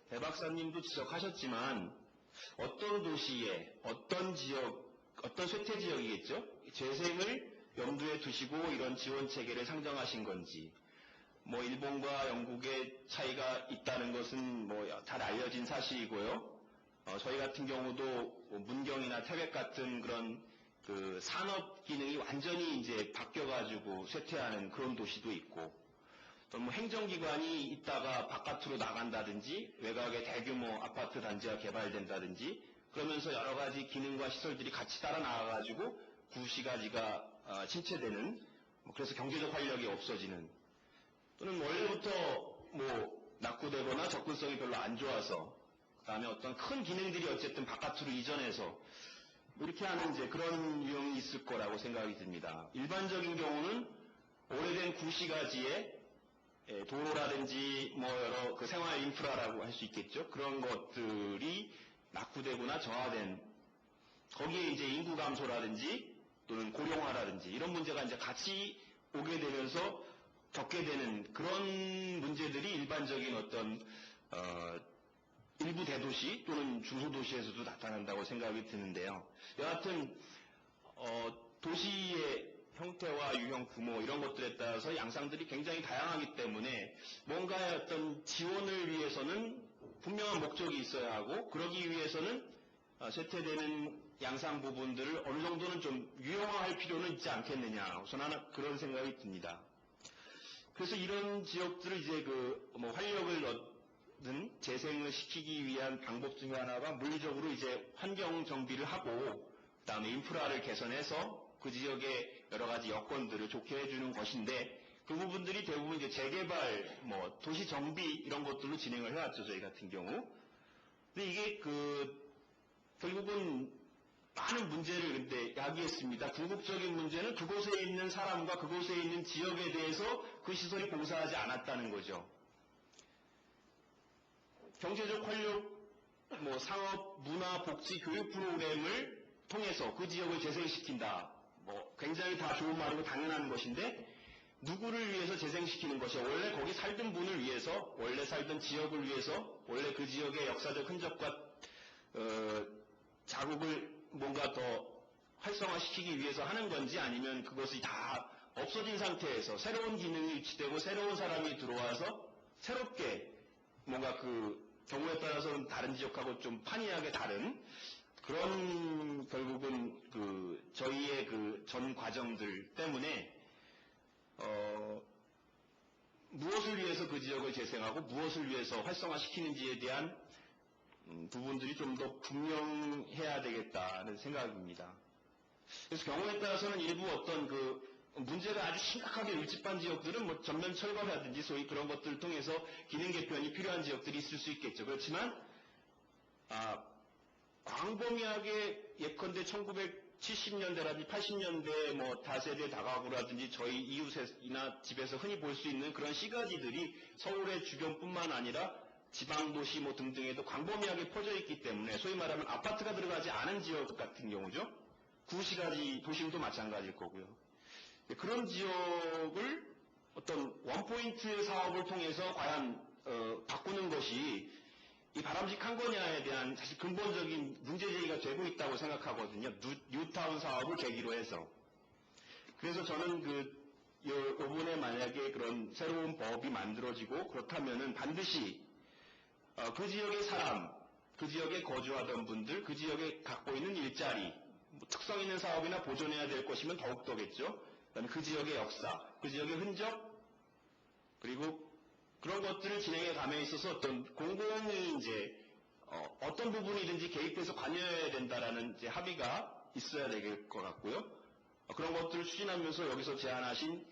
배 박사님도 지적하셨지만 어떤 도시에 어떤 지역, 어떤 쇠퇴 지역이겠죠? 재생을 염두에 두시고 이런 지원 체계를 상정하신 건지 일본과 영국의 차이가 있다는 것은 잘 알려진 사실이고요. 저희 같은 경우도 문경이나 태백 같은 그런 산업 기능이 완전히 이제 바뀌어가지고 쇠퇴하는 그런 도시도 있고 또 행정기관이 있다가 바깥으로 나간다든지 외곽에 대규모 아파트 단지가 개발된다든지 그러면서 여러 가지 기능과 시설들이 같이 따라 나가가지고 구시가지가 침체되는 그래서 경제적 활력이 없어지는, 또는 원래부터 낙후되거나 접근성이 별로 안 좋아서, 그다음에 어떤 큰 기능들이 어쨌든 바깥으로 이전해서 이렇게 하는 이제 그런 유형이 있을 거라고 생각이 듭니다. 일반적인 경우는 오래된 구시가지에 도로라든지 여러 그 생활 인프라라고 할 수 있겠죠. 그런 것들이 낙후되거나 저하된, 거기에 이제 인구 감소라든지 또는 고령화라든지 이런 문제가 이제 같이 오게 되면서 겪게 되는 그런 문제들이 일반적인 어떤 일부 대도시 또는 중소도시에서도 나타난다고 생각이 드는데요. 여하튼 도시의 형태와 유형, 규모 이런 것들에 따라서 양상들이 굉장히 다양하기 때문에 뭔가의 어떤 지원을 위해서는 분명한 목적이 있어야 하고, 그러기 위해서는 쇠퇴되는 양상 부분들을 어느 정도는 좀 유형화할 필요는 있지 않겠느냐, 우선 하나 그런 생각이 듭니다. 그래서 이런 지역들을 이제 활력을 얻는 재생을 시키기 위한 방법 중에 하나가 물리적으로 이제 환경 정비를 하고, 그다음에 인프라를 개선해서 그 지역의 여러 가지 여건들을 좋게 해주는 것인데, 그 부분들이 대부분 이제 재개발, 도시 정비 이런 것들로 진행을 해왔죠, 저희 같은 경우. 근데 이게 결국은 많은 문제를 근데 야기했습니다. 궁극적인 문제는 그곳에 있는 사람과 그곳에 있는 지역에 대해서 그 시설이 봉사하지 않았다는 거죠. 경제적 활력, 상업, 문화, 복지, 교육 프로그램을 통해서 그 지역을 재생시킨다. 굉장히 다 좋은 말이고 당연한 것인데, 누구를 위해서 재생시키는 것이, 원래 거기 살던 분을 위해서, 원래 살던 지역을 위해서, 원래 그 지역의 역사적 흔적과 자국을 뭔가 더 활성화시키기 위해서 하는 건지, 아니면 그것이 다 없어진 상태에서 새로운 기능이 유치되고 새로운 사람이 들어와서 새롭게 뭔가 경우에 따라서는 다른 지역하고 좀 판이하게 다른 그런, 결국은 저희의 전 과정들 때문에 무엇을 위해서 그 지역을 재생하고 무엇을 위해서 활성화시키는지에 대한 부분들이 좀 더 분명해야 되겠다는 생각입니다. 그래서 경우에 따라서는 일부 어떤 문제가 아주 심각하게 밀집한 지역들은 전면 철거라든지 소위 그런 것들을 통해서 기능 개편이 필요한 지역들이 있을 수 있겠죠. 그렇지만 광범위하게 예컨대 1970년대라든지 80년대 다세대 다가구라든지 저희 이웃이나 집에서 흔히 볼 수 있는 그런 시가지들이 서울의 주변뿐만 아니라 지방도시 등등에도 광범위하게 퍼져 있기 때문에, 소위 말하면 아파트가 들어가지 않은 지역 같은 경우죠. 구시가지 도심도 마찬가지일 거고요. 그런 지역을 어떤 원포인트 사업을 통해서 과연 바꾸는 것이 이 바람직한 거냐에 대한 사실 근본적인 문제제기가 되고 있다고 생각하거든요. 뉴타운 사업을 계기로 해서. 그래서 저는 요번에 만약에 그런 새로운 법이 만들어지고 그렇다면은 반드시 그 지역의 사람, 그 지역에 거주하던 분들, 그 지역에 갖고 있는 일자리, 특성 있는 사업이나 보존해야 될 것이면 더욱더겠죠. 그다음에 그 지역의 역사, 그 지역의 흔적, 그리고 그런 것들을 진행해 감에 있어서 어떤 공공이 이제 어떤 부분이든지 개입해서 관여해야 된다라는 이제 합의가 있어야 될 것 같고요. 그런 것들을 추진하면서 여기서 제안하신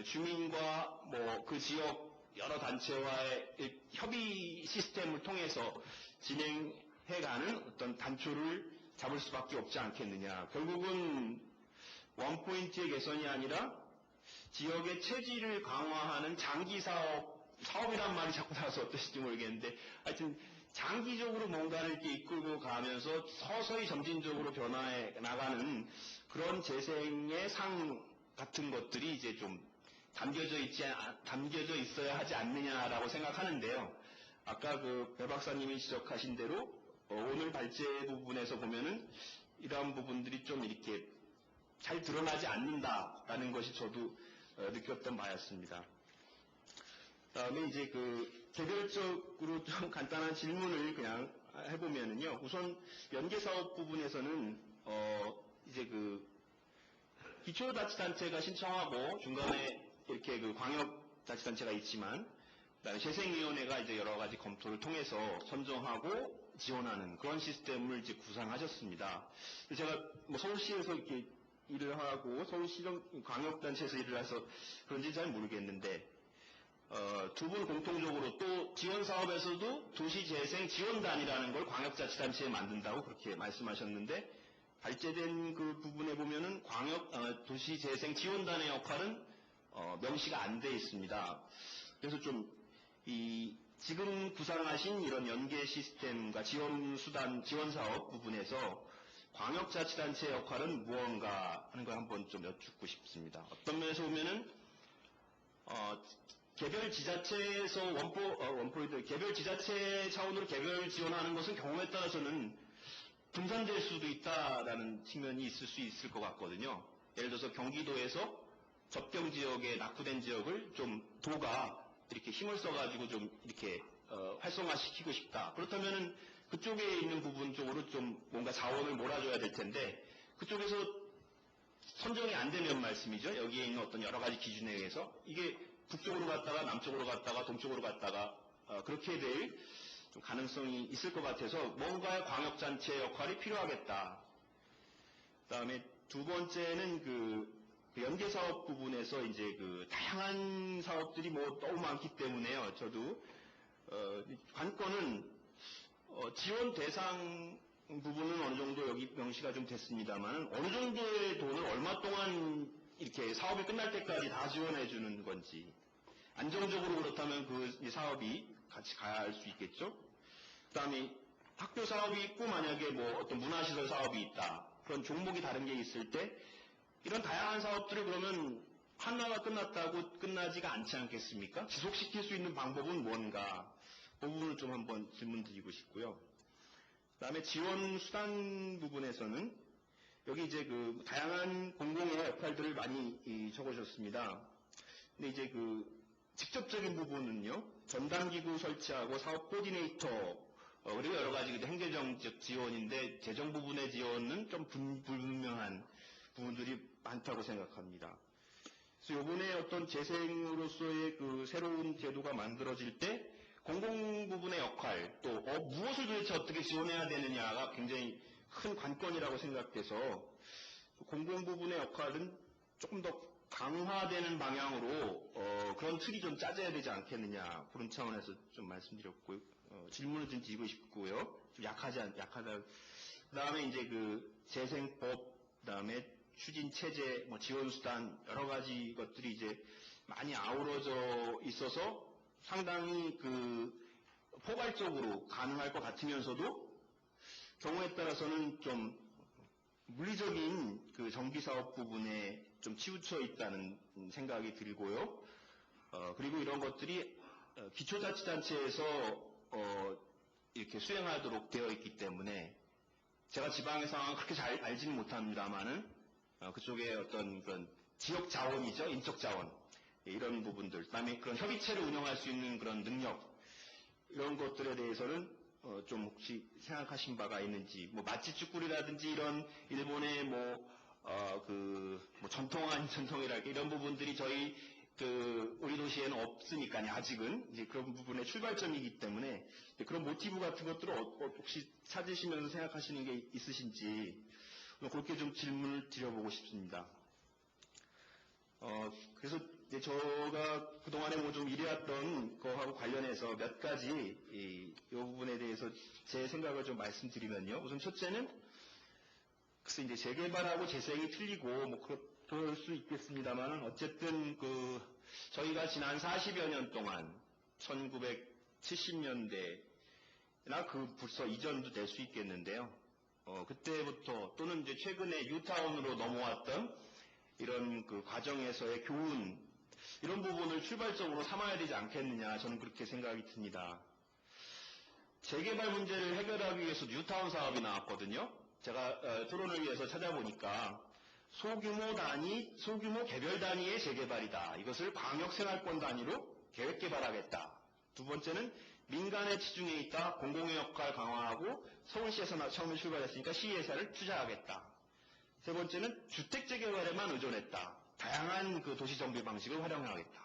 주민과 그 지역 여러 단체와의 협의 시스템을 통해서 진행해가는 어떤 단초를 잡을 수밖에 없지 않겠느냐. 결국은 원포인트의 개선이 아니라 지역의 체질을 강화하는 장기 사업이란 말이 자꾸 나와서 어떠신지 모르겠는데, 하여튼 장기적으로 뭔가를 이렇게 이끌고 가면서 서서히 점진적으로 변화해 나가는 그런 재생의 상 같은 것들이 이제 좀 담겨져 있어야 하지 않느냐라고 생각하는데요. 아까 배 박사님이 지적하신 대로 오늘 발제 부분에서 보면은 이러한 부분들이 좀 이렇게 잘 드러나지 않는다라는 것이 저도 느꼈던 바였습니다. 다음에 이제 개별적으로 좀 간단한 질문을 그냥 해보면은요. 우선 연계사업 부분에서는 이제 기초자치단체가 신청하고 중간에 이렇게 광역자치단체가 있지만, 그다음에 재생위원회가 이제 여러 가지 검토를 통해서 선정하고 지원하는 그런 시스템을 이제 구상하셨습니다. 제가 서울시에서 이렇게 일을 하고 서울시정 광역단체에서 일을 해서 그런지 잘 모르겠는데 두 분 공통적으로 또 지원사업에서도 도시재생 지원단이라는 걸 광역자치단체에 만든다고 그렇게 말씀하셨는데 발제된 그 부분에 보면은 도시재생 지원단의 역할은 명시가 안 돼 있습니다. 그래서 좀 지금 구상하신 이런 연계 시스템과 지원수단, 지원사업 부분에서 광역자치단체의 역할은 무언가 하는 걸 한번 좀 여쭙고 싶습니다. 어떤 면에서 보면은 개별 지자체에서 개별 지자체 차원으로 개별 지원하는 것은 경우에 따라서는 분산될 수도 있다라는 측면이 있을 수 있을 것 같거든요. 예를 들어서 경기도에서 접경 지역에 낙후된 지역을 좀 도가 이렇게 힘을 써가지고 좀 이렇게 활성화시키고 싶다. 그렇다면은 그쪽에 있는 부분 쪽으로 좀 뭔가 자원을 몰아줘야 될 텐데 그쪽에서 선정이 안 되면 말씀이죠. 여기에 있는 어떤 여러 가지 기준에 의해서 이게 북쪽으로 갔다가 남쪽으로 갔다가 동쪽으로 갔다가 그렇게 될 좀 가능성이 있을 것 같아서 뭔가의 광역단체 역할이 필요하겠다. 그다음에 두 번째는 그 연계사업 부분에서 이제 그 다양한 사업들이 뭐 너무 많기 때문에요. 저도 관건은 지원 대상 부분은 어느 정도 여기 명시가 좀 됐습니다만 어느 정도의 돈을 얼마 동안 이렇게 사업이 끝날 때까지 다 지원해 주는 건지 안정적으로 그렇다면 그 사업이 같이 가야 할 수 있겠죠. 그다음에 학교 사업이 있고 만약에 뭐 어떤 문화시설 사업이 있다. 그런 종목이 다른 게 있을 때 이런 다양한 사업들을 그러면 하나가 끝났다고 끝나지가 않지 않겠습니까? 지속시킬 수 있는 방법은 뭔가 그 부분을 좀 한번 질문 드리고 싶고요. 그다음에 지원 수단 부분에서는 여기 이제 그 다양한 공공의 역할들을 많이 적어줬습니다. 근데 이제 그 직접적인 부분은요, 전담기구 설치하고 사업 코디네이터 그리고 여러 가지 행정적 지원인데 재정 부분의 지원은 좀 불분명한 부분들이 많다고 생각합니다. 그래서 이번에 어떤 재생으로서의 그 새로운 제도가 만들어질 때 공공 부분의 역할 또 무엇을 도대체 어떻게 지원해야 되느냐가 굉장히 큰 관건이라고 생각돼서 공공 부분의 역할은 조금 더 강화되는 방향으로 그런 틀이 좀 짜져야 되지 않겠느냐 그런 차원에서 좀 말씀드렸고요. 질문을 좀 드리고 싶고요. 좀 약하다. 그다음에 이제 그 재생법, 그다음에 추진 체제, 뭐 지원 수단 여러 가지 것들이 이제 많이 아우러져 있어서 상당히 그 포괄적으로 가능할 것 같으면서도 경우에 따라서는 좀 물리적인 그 정비사업 부분에 좀 치우쳐 있다는 생각이 들고요. 그리고 이런 것들이 기초자치단체에서 이렇게 수행하도록 되어 있기 때문에 제가 지방의 상황을 그렇게 잘 알지는 못합니다만은 그쪽에 어떤 그런 지역 자원이죠, 인적 자원 이런 부분들, 그다음에 그런 협의체를 운영할 수 있는 그런 능력 이런 것들에 대해서는 좀 혹시 생각하신 바가 있는지, 뭐 맛집 쭈꾸리라든지 이런 일본의 전통이랄까 이런 부분들이 저희 우리 도시에는 없으니까요. 아직은 이제 그런 부분의 출발점이기 때문에 그런 모티브 같은 것들을 혹시 찾으시면서 생각하시는 게 있으신지 그렇게 좀 질문을 드려보고 싶습니다. 그래서 이제 제가 그동안에 뭐 좀 일해왔던 거하고 관련해서 몇 가지 이 부분에 대해서 제 생각을 좀 말씀드리면요. 우선 첫째는 글쎄 이제 재개발하고 재생이 틀리고 뭐 그럴 수 있겠습니다만 어쨌든 저희가 지난 40여 년 동안 1970년대나 벌써 이전도 될 수 있겠는데요. 그때부터 또는 이제 최근에 뉴타운으로 넘어왔던 이런 그 과정에서의 교훈 이런 부분을 출발점으로 삼아야 되지 않겠느냐 저는 그렇게 생각이 듭니다. 재개발 문제를 해결하기 위해서 뉴타운 사업이 나왔거든요. 제가 토론을 위해서 찾아보니까 소규모 개별 단위의 재개발이다. 이것을 광역생활권 단위로 계획개발하겠다. 두 번째는 민간에 치중해 있다. 공공의 역할 강화하고 서울시에서 처음에 출발했으니까 시예산을 투자하겠다. 세 번째는 주택 재개발에만 의존했다. 다양한 그 도시정비 방식을 활용하겠다.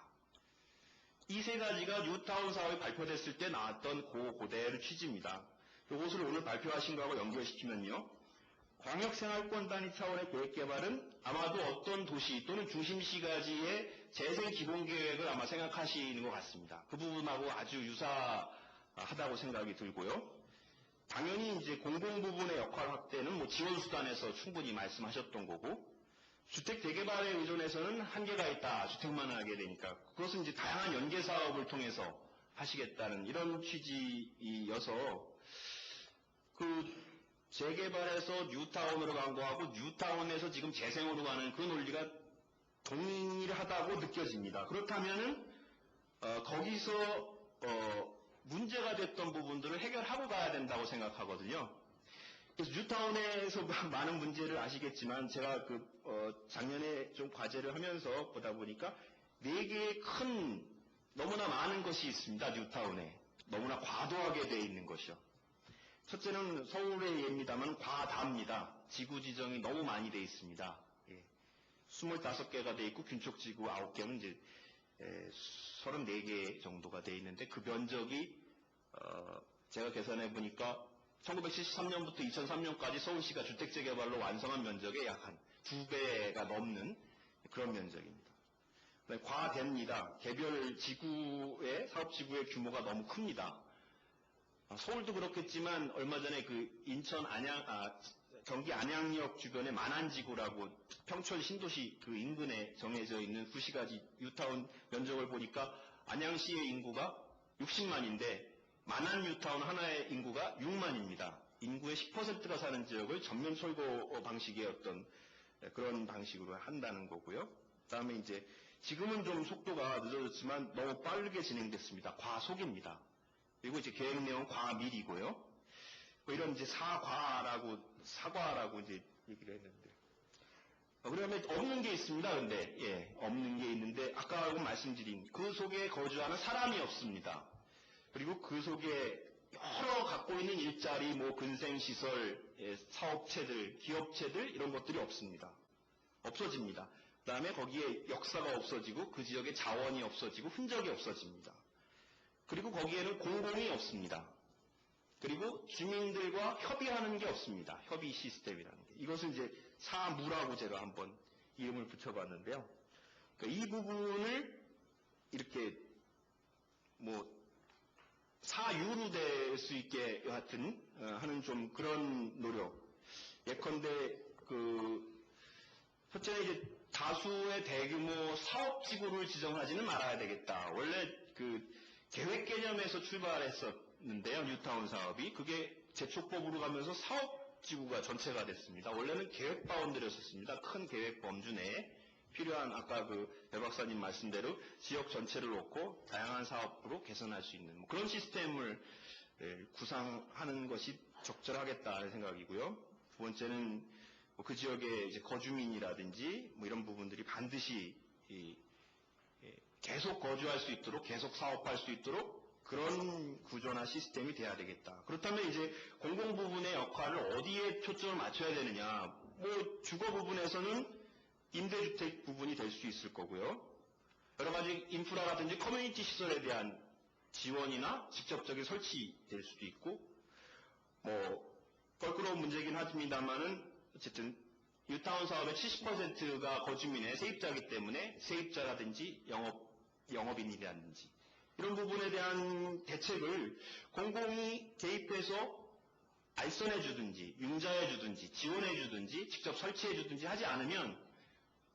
이 세 가지가 뉴타운 사업이 발표됐을 때 나왔던 그대로 취지입니다. 이것을 오늘 발표하신 거하고 연결시키면요. 광역생활권 단위 차원의 계획개발은 아마도 어떤 도시 또는 중심시가지의 재생 기본계획을 아마 생각하시는 것 같습니다. 그 부분하고 아주 유사하다고 생각이 들고요. 당연히 이제 공공 부분의 역할 확대는 뭐 지원수단에서 충분히 말씀하셨던 거고, 주택 재개발에 의존해서는 한계가 있다. 주택만 하게 되니까. 그것은 이제 다양한 연계 사업을 통해서 하시겠다는 이런 취지여서, 재개발에서 뉴타운으로 간 거하고 뉴타운에서 지금 재생으로 가는 그 논리가 동일하다고 느껴집니다. 그렇다면은 거기서 문제가 됐던 부분들을 해결하고 가야 된다고 생각하거든요. 그래서 뉴타운에서 많은 문제를 아시겠지만 제가 작년에 좀 과제를 하면서 보다 보니까 4개의 큰 너무나 많은 것이 있습니다. 뉴타운에 너무나 과도하게 되어 있는 것이요. 첫째는 서울의 예입니다만 과다입니다. 지구 지정이 너무 많이 되어 있습니다. 25개가 되어 있고 균촉지구 9개는 이제 34개 정도가 되어 있는데 그 면적이 제가 계산해 보니까 1973년부터 2003년까지 서울시가 주택재개발로 완성한 면적의 약 한 2배가 넘는 그런 면적입니다. 과됩니다. 개별 지구의 사업지구의 규모가 너무 큽니다. 서울도 그렇겠지만 얼마 전에 경기 안양역 주변의 만안지구라고 평촌 신도시 그 인근에 정해져 있는 수시가지 뉴타운 면적을 보니까 안양시의 인구가 60만인데 만안 뉴타운 하나의 인구가 6만입니다. 인구의 10%가 사는 지역을 전면 철거 방식의 어떤 그런 방식으로 한다는 거고요. 그다음에 이제 지금은 좀 속도가 늦어졌지만 너무 빠르게 진행됐습니다. 과속입니다. 그리고 이제 계획 내용 과밀이고요. 뭐 이런 이제 사과라고 이제 얘기를 했는데. 그다음에 없는 게 있습니다. 근데 없는 게 있는데 아까 말씀드린 그 속에 거주하는 사람이 없습니다. 그리고 그 속에 여러 갖고 있는 일자리, 뭐 근생시설, 사업체들, 기업체들 이런 것들이 없습니다. 없어집니다. 그다음에 거기에 역사가 없어지고 그 지역의 자원이 없어지고 흔적이 없어집니다. 그리고 거기에는 공공이 없습니다. 그리고 주민들과 협의하는 게 없습니다. 협의 시스템이라는 게. 이것을 이제 사무라고 제가 한번 이름을 붙여봤는데요. 그러니까 이 부분을 이렇게 사유로 될 수 있게 하여튼 하는 좀 그런 노력. 예컨대 첫째는 이제 다수의 대규모 사업지구를 지정하지는 말아야 되겠다. 원래 계획 개념에서 출발했었는데요. 뉴타운 사업이. 그게 재촉법으로 가면서 사업지구가 전체가 됐습니다. 원래는 계획 바운드였었습니다. 큰 계획 범주 내에 필요한 아까 배 박사님 말씀대로 지역 전체를 놓고 다양한 사업으로 개선할 수 있는 그런 시스템을 구상하는 것이 적절하겠다는 생각이고요. 두 번째는 그 지역의 이제 거주민이라든지 이런 부분들이 반드시 계속 거주할 수 있도록, 계속 사업할 수 있도록 그런 구조나 시스템이 돼야 되겠다. 그렇다면 이제 공공 부분의 역할을 어디에 초점을 맞춰야 되느냐. 주거 부분에서는 임대주택 부분이 될 수 있을 거고요. 여러 가지 인프라라든지 커뮤니티 시설에 대한 지원이나 직접적인 설치될 수도 있고, 껄끄러운 문제이긴 하십니다만은 어쨌든 뉴타운 사업의 70%가 거주민의 세입자이기 때문에 세입자라든지 영업인이라든지 이런 부분에 대한 대책을 공공이 개입해서 알선해 주든지 융자해 주든지 지원해 주든지 직접 설치해 주든지 하지 않으면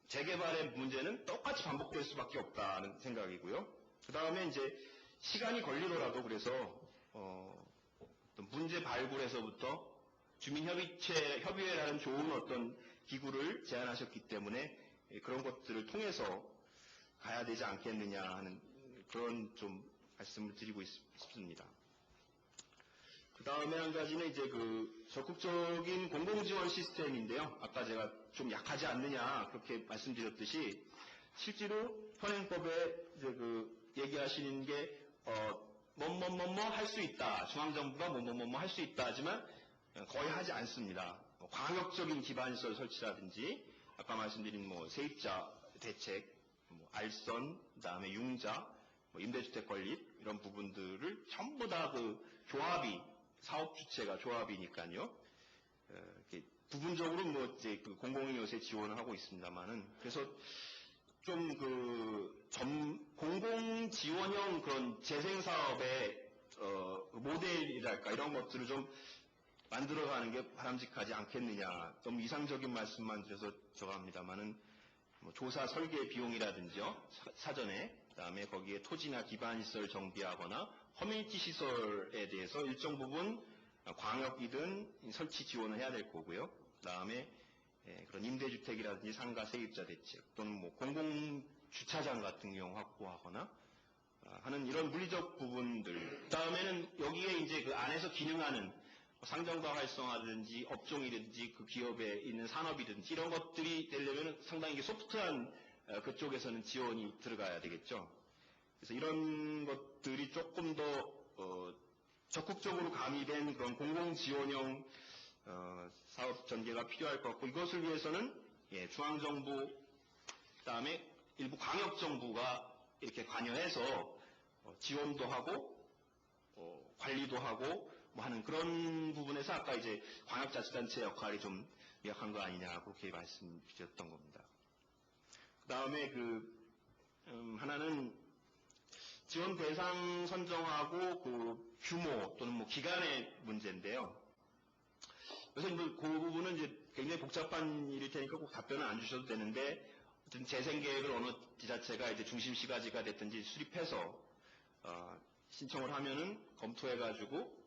재개발의 문제는 똑같이 반복될 수밖에 없다는 생각이고요. 그 다음에 이제 시간이 걸리더라도 그래서 문제 발굴에서부터 주민협의회라는 좋은 어떤 기구를 제안하셨기 때문에 그런 것들을 통해서 가야 되지 않겠느냐 하는 그런 좀 말씀을 드리고 싶습니다. 그 다음에 한 가지는 이제 적극적인 공공지원 시스템인데요. 아까 제가 좀 약하지 않느냐 그렇게 말씀드렸듯이 실제로 현행법에 이제 얘기하시는 게 할 수 있다. 중앙정부가 할 수 있다 하지만 거의 하지 않습니다. 광역적인 기반시설 설치라든지 아까 말씀드린 세입자 대책, 알선, 그다음에 융자, 임대주택 건립 이런 부분들을 전부 다 조합이 사업 주체가 조합이니까요. 이렇게 부분적으로 뭐 이제 그 공공이 요새 지원을 하고 있습니다만은 그래서 좀 공공 지원형 그런 재생 사업의 모델이랄까 이런 것들을 좀 만들어가는 게 바람직하지 않겠느냐. 좀 이상적인 말씀만 드려서 저합니다만은 뭐 조사 설계 비용이라든지요 사전에 그다음에 거기에 토지나 기반 시설 정비하거나 커뮤니티 시설에 대해서 일정 부분 광역이든 설치 지원을 해야 될 거고요. 그다음에 그런 임대주택이라든지 상가 세입자 대책 또는 뭐 공공 주차장 같은 경우 확보하거나 하는 이런 물리적 부분들. 그다음에는 여기에 이제 그 안에서 기능하는 상점과 활성화든지 업종이든지 그 기업에 있는 산업이든지 이런 것들이 되려면 상당히 소프트한 그쪽에서는 지원이 들어가야 되겠죠. 그래서 이런 것들이 조금 더 적극적으로 가미된 그런 공공 지원형 사업 전개가 필요할 것 같고 이것을 위해서는 중앙정부 그다음에 일부 광역정부가 이렇게 관여해서 지원도 하고 관리도 하고 뭐 하는 그런 부분에서 아까 이제 광역자치단체 역할이 좀 미약한 거 아니냐 그렇게 말씀드렸던 겁니다. 그다음에 하나는 지원 대상 선정하고 그 규모 또는 뭐 기간의 문제인데요. 그래서 그 부분은 이제 굉장히 복잡한 일일 테니까 꼭 답변을 안 주셔도 되는데 어쨌든 재생 계획을 어느 지자체가 이제 중심 시가지가 됐든지 수립해서 신청을 하면은 검토해가지고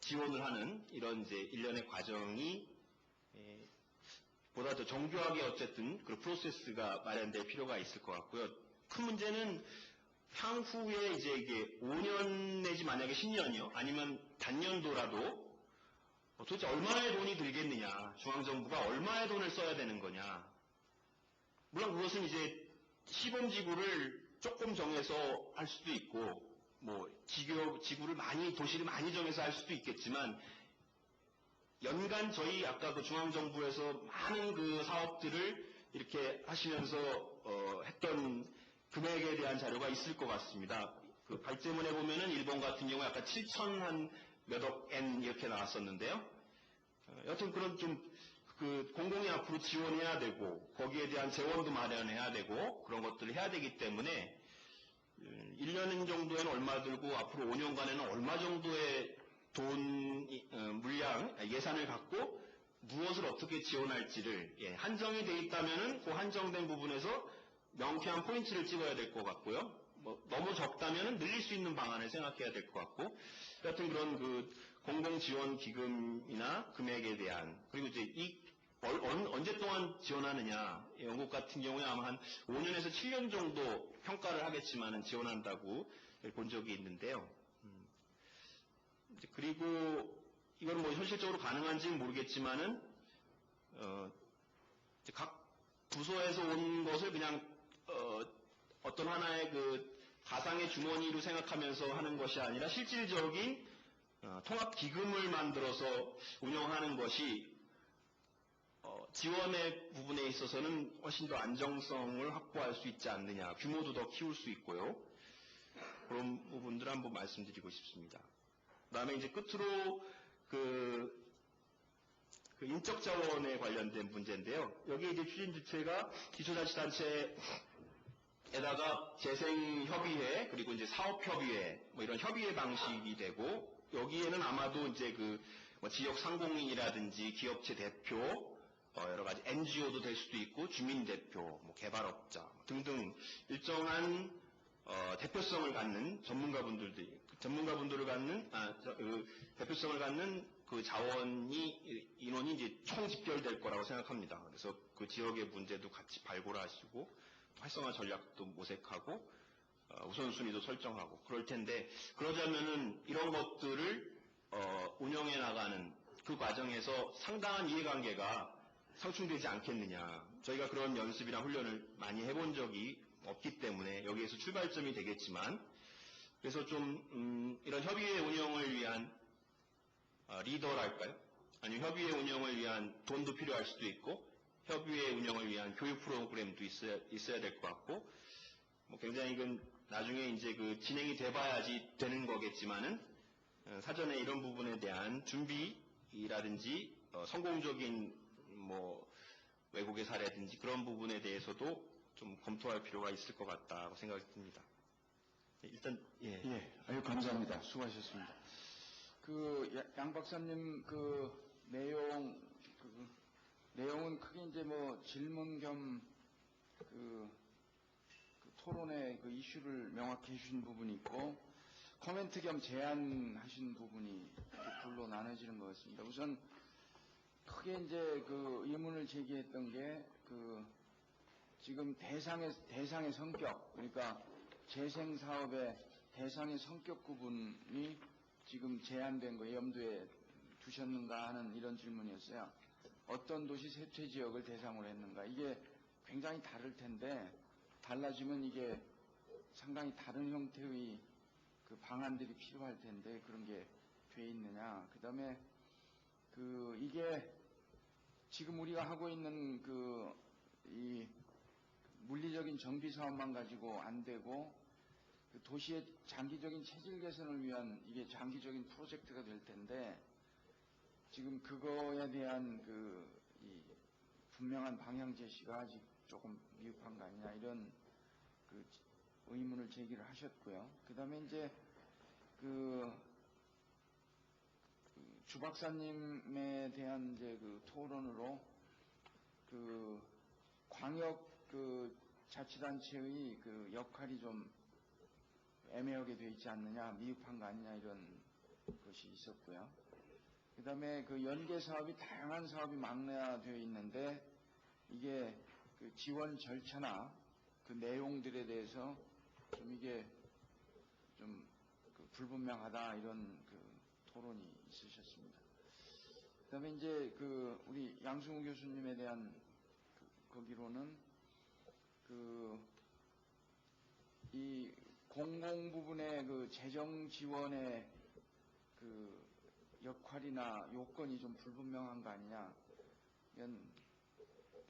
지원을 하는 이런 이제 일련의 과정이 보다 더 정교하게 어쨌든 그 프로세스가 마련될 필요가 있을 것 같고요. 큰 문제는 향후에 이제 이게 5년 내지 만약에 10년이요. 아니면 단년도라도 도대체 얼마의 돈이 들겠느냐. 중앙정부가 얼마의 돈을 써야 되는 거냐. 물론 그것은 이제 시범지구를 조금 정해서 할 수도 있고 뭐 지구를 도시를 많이 정해서 할 수도 있겠지만 연간 저희 아까 그 중앙정부에서 많은 그 사업들을 이렇게 하시면서 했던 금액에 대한 자료가 있을 것 같습니다. 그 발제문에 보면은 일본 같은 경우에 아까 7천 한 몇억 엔 이렇게 나왔었는데요. 여튼 그런 그 공공이 앞으로 지원해야 되고 거기에 대한 재원도 마련해야 되고 그런 것들을 해야 되기 때문에 1년 정도에는 얼마 들고 앞으로 5년간에는 얼마 정도의 물량, 예산을 갖고 무엇을 어떻게 지원할지를 한정이 돼 있다면은 그 한정된 부분에서 명쾌한 포인트를 찍어야 될 것 같고요. 뭐 너무 적다면은 늘릴 수 있는 방안을 생각해야 될 것 같고 여튼 그런 그 공공지원기금이나 금액에 대한 그리고 이제 언제 동안 지원하느냐. 영국 같은 경우에 아마 한 5년에서 7년 정도 평가를 하겠지만은 지원한다고 본 적이 있는데요. 그리고 이건 뭐 현실적으로 가능한지는 모르겠지만은 각 부서에서 온 것을 그냥 어떤 하나의 그 가상의 주머니로 생각하면서 하는 것이 아니라 실질적인 통합 기금을 만들어서 운영하는 것이 지원의 부분에 있어서는 훨씬 더 안정성을 확보할 수 있지 않느냐. 규모도 더 키울 수 있고요. 그런 부분들을 한번 말씀드리고 싶습니다. 그 다음에 이제 끝으로 그 인적 자원에 관련된 문제인데요. 여기 이제 추진 주체가 기초자치단체에다가 재생협의회 그리고 이제 사업협의회 뭐 이런 협의회 방식이 되고 여기에는 아마도 이제 뭐 지역 상공인이라든지 기업체 대표 여러 가지 NGO도 될 수도 있고 주민대표, 뭐 개발업자 등등 일정한 대표성을 갖는 전문가분들을 갖는 대표성을 갖는 그 인원이 이제 총 집결될 거라고 생각합니다. 그래서 그 지역의 문제도 같이 발굴하시고 활성화 전략도 모색하고 우선순위도 설정하고 그럴 텐데 그러자면은 이런 것들을 운영해 나가는 그 과정에서 상당한 이해관계가 상충되지 않겠느냐. 저희가 그런 연습이나 훈련을 많이 해본 적이 없기 때문에 여기에서 출발점이 되겠지만 그래서 좀 이런 협의회 운영을 위한 리더랄까요? 아니면 협의회 운영을 위한 돈도 필요할 수도 있고 협의회 운영을 위한 교육 프로그램도 있어야 될 것 같고 뭐 굉장히 이건 나중에 이제 그 진행이 돼봐야지 되는 거겠지만은 사전에 이런 부분에 대한 준비 이라든지 성공적인 뭐 외국의 사례든지 그런 부분에 대해서도 좀 검토할 필요가 있을 것 같다고 생각이 듭니다. 네, 일단 예, 아유 감사합니다. 수고하셨습니다. 양 박사님 내용은 크게 이제 뭐 질문 겸 토론의 이슈를 명확히 해주신 부분이 있고 코멘트 겸 제안하신 부분이 둘로 나눠지는 것 같습니다. 우선 크게 이제 의문을 제기했던 게 지금 대상의 성격, 그러니까 재생 사업의 대상의 성격 구분이 지금 제한된 거 염두에 두셨는가 하는 이런 질문이었어요. 어떤 도시 세퇴 지역을 대상으로 했는가. 이게 굉장히 다를 텐데 달라지면 이게 상당히 다른 형태의 방안들이 필요할 텐데 그런 게 돼 있느냐. 그 다음에 이게 지금 우리가 하고 있는 이 물리적인 정비 사업만 가지고 안 되고 도시의 장기적인 체질 개선을 위한 이게 장기적인 프로젝트가 될 텐데 지금 그거에 대한 이 분명한 방향 제시가 아직 조금 미흡한 거 아니냐 이런 의문을 제기를 하셨고요. 그 다음에 이제 주 박사님에 대한 이제 토론으로 광역 자치단체의 역할이 좀 애매하게 돼 있지 않느냐, 미흡한 거 아니냐 이런 것이 있었고요. 그 다음에 연계 사업이 다양한 사업이 망라되어 있는데 이게 지원 절차나 내용들에 대해서 좀 이게 좀 불분명하다 이런 토론이 있으셨습니다. 그 다음에 이제 우리 양승우 교수님에 대한 거기로는 이 공공 부분의 재정 지원의 역할이나 요건이 좀 불분명한 거 아니냐.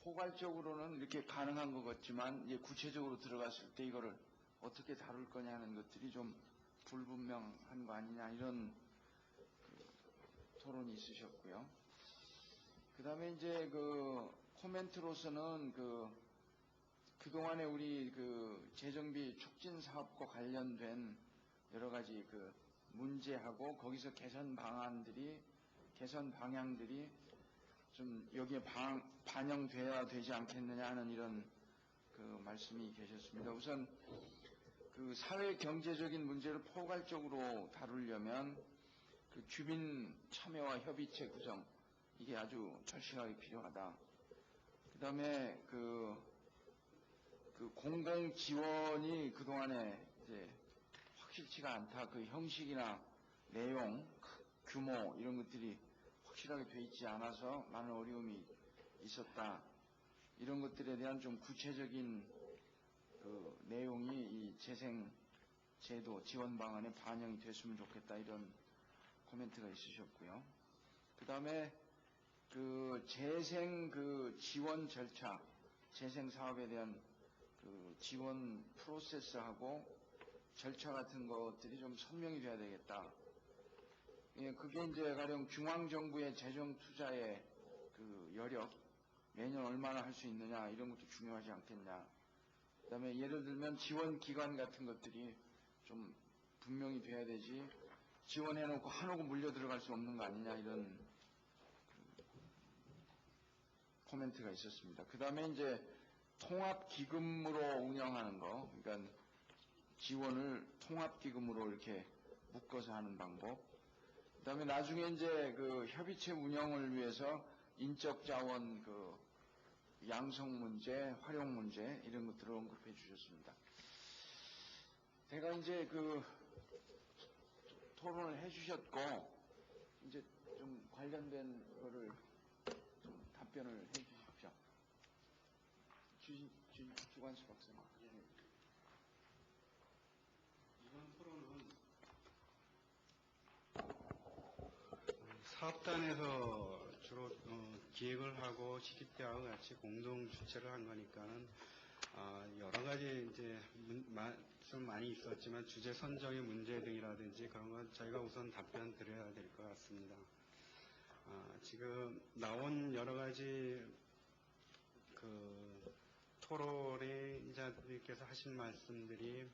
포괄적으로는 이렇게 가능한 것 같지만 이제 구체적으로 들어갔을 때 이거를 어떻게 다룰 거냐 하는 것들이 좀 불분명한 거 아니냐 이런 토론이 있으셨고요. 그 다음에 이제 코멘트로서는 그동안에 우리 재정비 촉진 사업과 관련된 여러 가지 문제하고 거기서 개선 방향들이 좀 여기에 반영돼야 되지 않겠느냐 하는 이런 말씀이 계셨습니다. 우선 사회 경제적인 문제를 포괄적으로 다루려면 주민 참여와 협의체 구성 이게 아주 절실하게 필요하다. 그 다음에 공공 지원이 그동안에 이제 확실치가 않다. 형식이나 내용, 규모 이런 것들이 확실하게 돼 있지 않아서 많은 어려움이 있었다. 이런 것들에 대한 좀 구체적인 내용이 이 재생 제도 지원 방안에 반영이 됐으면 좋겠다. 이런 코멘트가 있으셨고요. 그 다음에 재생 지원 절차, 재생 사업에 대한 지원 프로세스하고 절차 같은 것들이 좀 선명히 돼야 되겠다. 예, 그게 이제 가령 중앙정부의 재정 투자의 여력, 매년 얼마나 할 수 있느냐 이런 것도 중요하지 않겠냐. 그 다음에 예를 들면 지원 기간 같은 것들이 좀 분명히 돼야 되지 지원해놓고 한옥 물려 들어갈 수 없는 거 아니냐 이런 코멘트가 있었습니다. 그 다음에 이제 통합기금으로 운영하는 거, 그러니까 지원을 통합기금으로 이렇게 묶어서 하는 방법. 그 다음에 나중에 이제 협의체 운영을 위해서 인적 자원 양성 문제, 활용 문제 이런 것들을 언급해 주셨습니다. 제가 이제 토론을 해 주셨고 이제 좀 관련된 거를 좀 답변을 해 주십시오. 주관수 박사님. 이번 토론은 사업단에서 주로 기획을 하고 시립대하고 같이 공동 주최를 한 거니까는 여러 가지 이제 좀 많이 있었지만 주제 선정의 문제 등이라든지 그런 건 저희가 우선 답변 드려야 될 것 같습니다. 지금 나온 여러 가지 그 토론자들께서 하신 말씀들이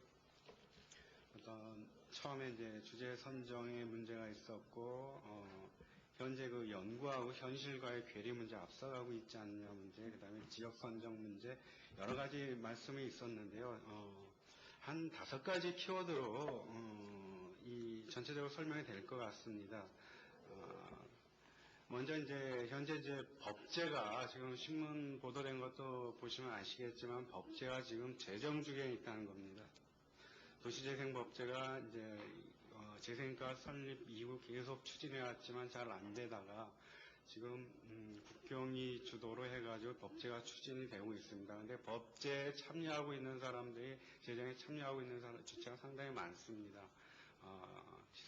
어떤 처음에 이제 주제 선정에 문제가 있었고 현재 그 연구하고 현실과의 괴리 문제 앞서가고 있지 않느냐 문제, 그다음에 지역 선정 문제 여러 가지 말씀이 있었는데요. 한 5가지 키워드로 이 전체적으로 설명이 될 것 같습니다. 먼저 이제 현재 이제 법제가 지금 신문 보도된 것도 보시면 아시겠지만 법제가 지금 재정 중에 있다는 겁니다. 도시재생법제가 이제 재생과 설립 이후 계속 추진해왔지만 잘 안 되다가 지금 국경이 주도로 해가지고 법제가 추진이 되고 있습니다. 근데 법제에 참여하고 있는 사람들이 재정에 참여하고 있는 주체가 상당히 많습니다.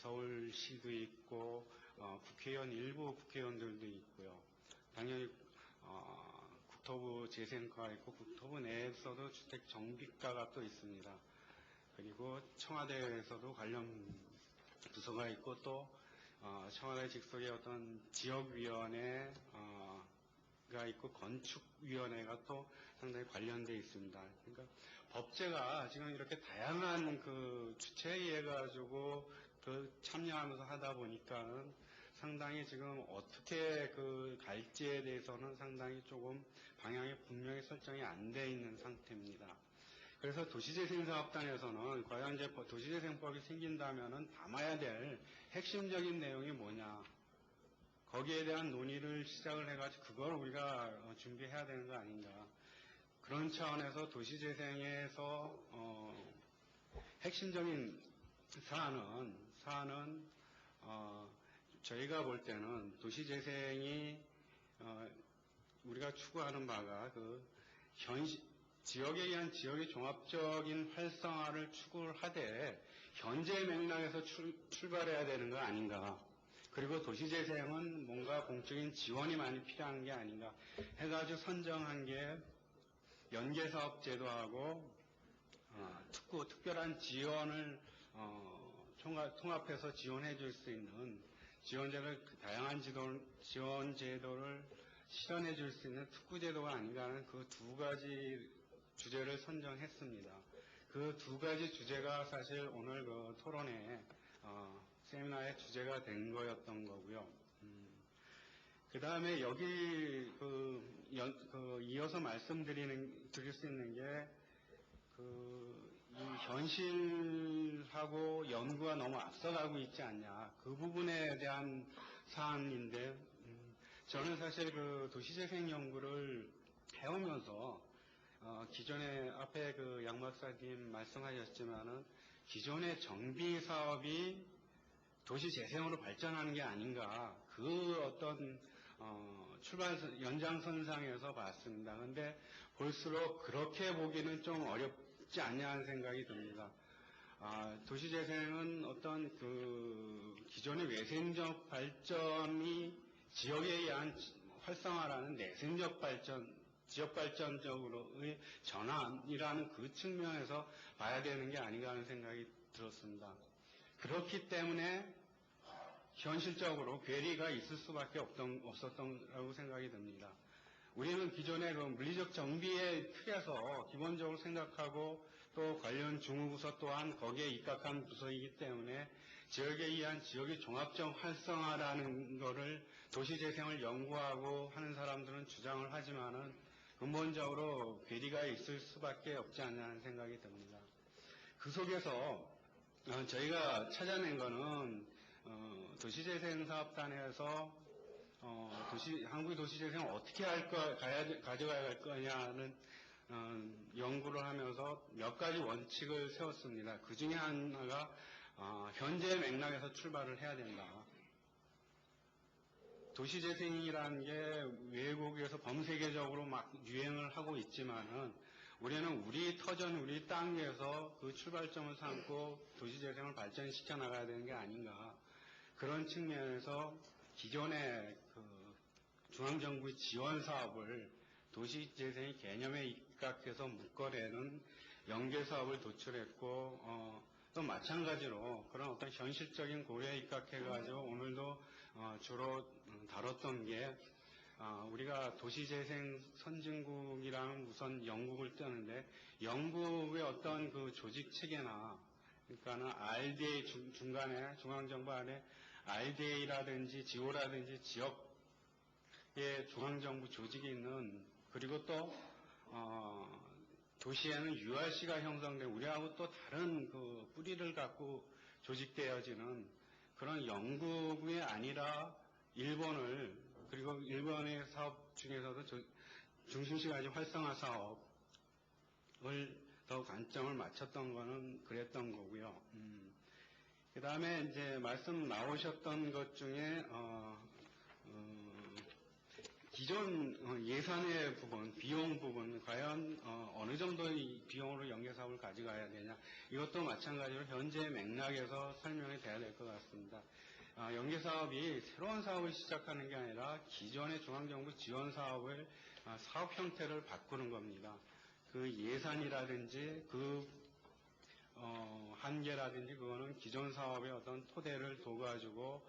서울시도 있고 국회의원 일부 국회의원들도 있고요. 당연히 국토부 재생과가 있고 국토부 내에서도 주택 정비과가 또 있습니다. 그리고 청와대에서도 관련 부서가 있고 또 청와대 직속의 어떤 지역위원회가 있고 건축위원회가 또 상당히 관련되어 있습니다. 그러니까 법제가 지금 이렇게 다양한 그 주체에 의해 가지고 그 참여하면서 하다 보니까는 상당히 지금 어떻게 그 갈지에 대해서는 상당히 조금 방향이 분명히 설정이 안 돼 있는 상태입니다. 그래서 도시재생사업단에서는 과연 이제 도시재생법이 생긴다면은 담아야 될 핵심적인 내용이 뭐냐, 거기에 대한 논의를 시작을 해가지고 그걸 우리가 준비해야 되는 거 아닌가. 그런 차원에서 도시재생에서 핵심적인 사안은 저희가 볼 때는 도시재생이 우리가 추구하는 바가 그 지역에 의한 지역의 종합적인 활성화를 추구를 하되 현재 맥락에서 출발해야 되는 거 아닌가. 그리고 도시재생은 뭔가 공적인 지원이 많이 필요한 게 아닌가 해가지고 선정한 게 연계사업 제도하고 특별한 지원을 통합해서 지원해 줄 수 있는 다양한 지원 제도를 실현해 줄 수 있는 특구제도가 아닌가 하는 그 2가지 주제를 선정했습니다. 그 2가지 주제가 사실 오늘 그 토론회 세미나의 주제가 된 거였던 거고요. 그 다음에 여기 이어서 드릴 수 있는 게 이 현실하고 연구가 너무 앞서가고 있지 않냐, 그 부분에 대한 사안인데, 저는 사실 그 도시재생 연구를 해오면서 기존에 앞에 그 양 박사님 말씀하셨지만은 기존의 정비 사업이 도시재생으로 발전하는 게 아닌가, 그 어떤 연장선상에서 봤습니다. 그런데 볼수록 그렇게 보기는 좀 어렵지 않냐 하는 생각이 듭니다. 도시재생은 어떤 그 기존의 외생적 발전이 지역에 의한 활성화라는 내생적 발전, 지역 발전적으로의 전환이라는 그 측면에서 봐야 되는 게 아닌가 하는 생각이 들었습니다. 그렇기 때문에 현실적으로 괴리가 있을 수밖에 없었던라고 생각이 듭니다. 우리는 기존의 그 물리적 정비의 틀에서 기본적으로 생각하고 또 관련 중후부서 또한 거기에 입각한 부서이기 때문에 지역에 의한 지역의 종합적 활성화라는 거를 도시재생을 연구하고 하는 사람들은 주장을 하지만은 근본적으로 괴리가 있을 수밖에 없지 않냐는 생각이 듭니다. 그 속에서 저희가 찾아낸 거는 도시재생사업단에서 한국의 도시재생을 어떻게 가져가야 할 거냐는 연구를 하면서 몇 가지 원칙을 세웠습니다. 그 중에 하나가 현재 맥락에서 출발을 해야 된다. 도시재생이라는 게 외국에서 범세계적으로 막 유행을 하고 있지만은 우리는 우리 터전, 우리 땅에서 그 출발점을 삼고 도시재생을 발전시켜 나가야 되는 게 아닌가. 그런 측면에서 기존의 그 중앙정부의 지원 사업을 도시재생의 개념에 입각해서 묶어내는 연계사업을 도출했고, 또 마찬가지로 그런 어떤 현실적인 고려에 입각해가지고 오늘도 주로 다뤘던 게 우리가 도시재생 선진국이랑 우선 영국을 뜨는데 영국의 어떤 그 조직 체계나 그러니까는 RDA 중간에 중앙정부 안에 RDA라든지 GO라든지 지역의 중앙정부 조직이 있는 그리고 또 도시에는 URC가 형성된 우리하고 또 다른 그 뿌리를 갖고 조직되어지는 그런 영국이 아니라 일본을 그리고 일본의 사업 중에서도 중심시 가진 활성화 사업을 더 관점을 맞췄던 거는 그랬던 거고요. 그 다음에 이제 말씀 나오셨던 것 중에 기존 예산의 부분, 비용 부분, 과연 어느 정도의 비용으로 연계사업을 가져가야 되냐, 이것도 마찬가지로 현재 맥락에서 설명이 돼야 될 것 같습니다. 연계사업이 새로운 사업을 시작하는 게 아니라 기존의 중앙정부 지원 사업을 사업 형태를 바꾸는 겁니다. 그 예산이라든지 그 한계라든지 그거는 기존 사업의 어떤 토대를 둬가지고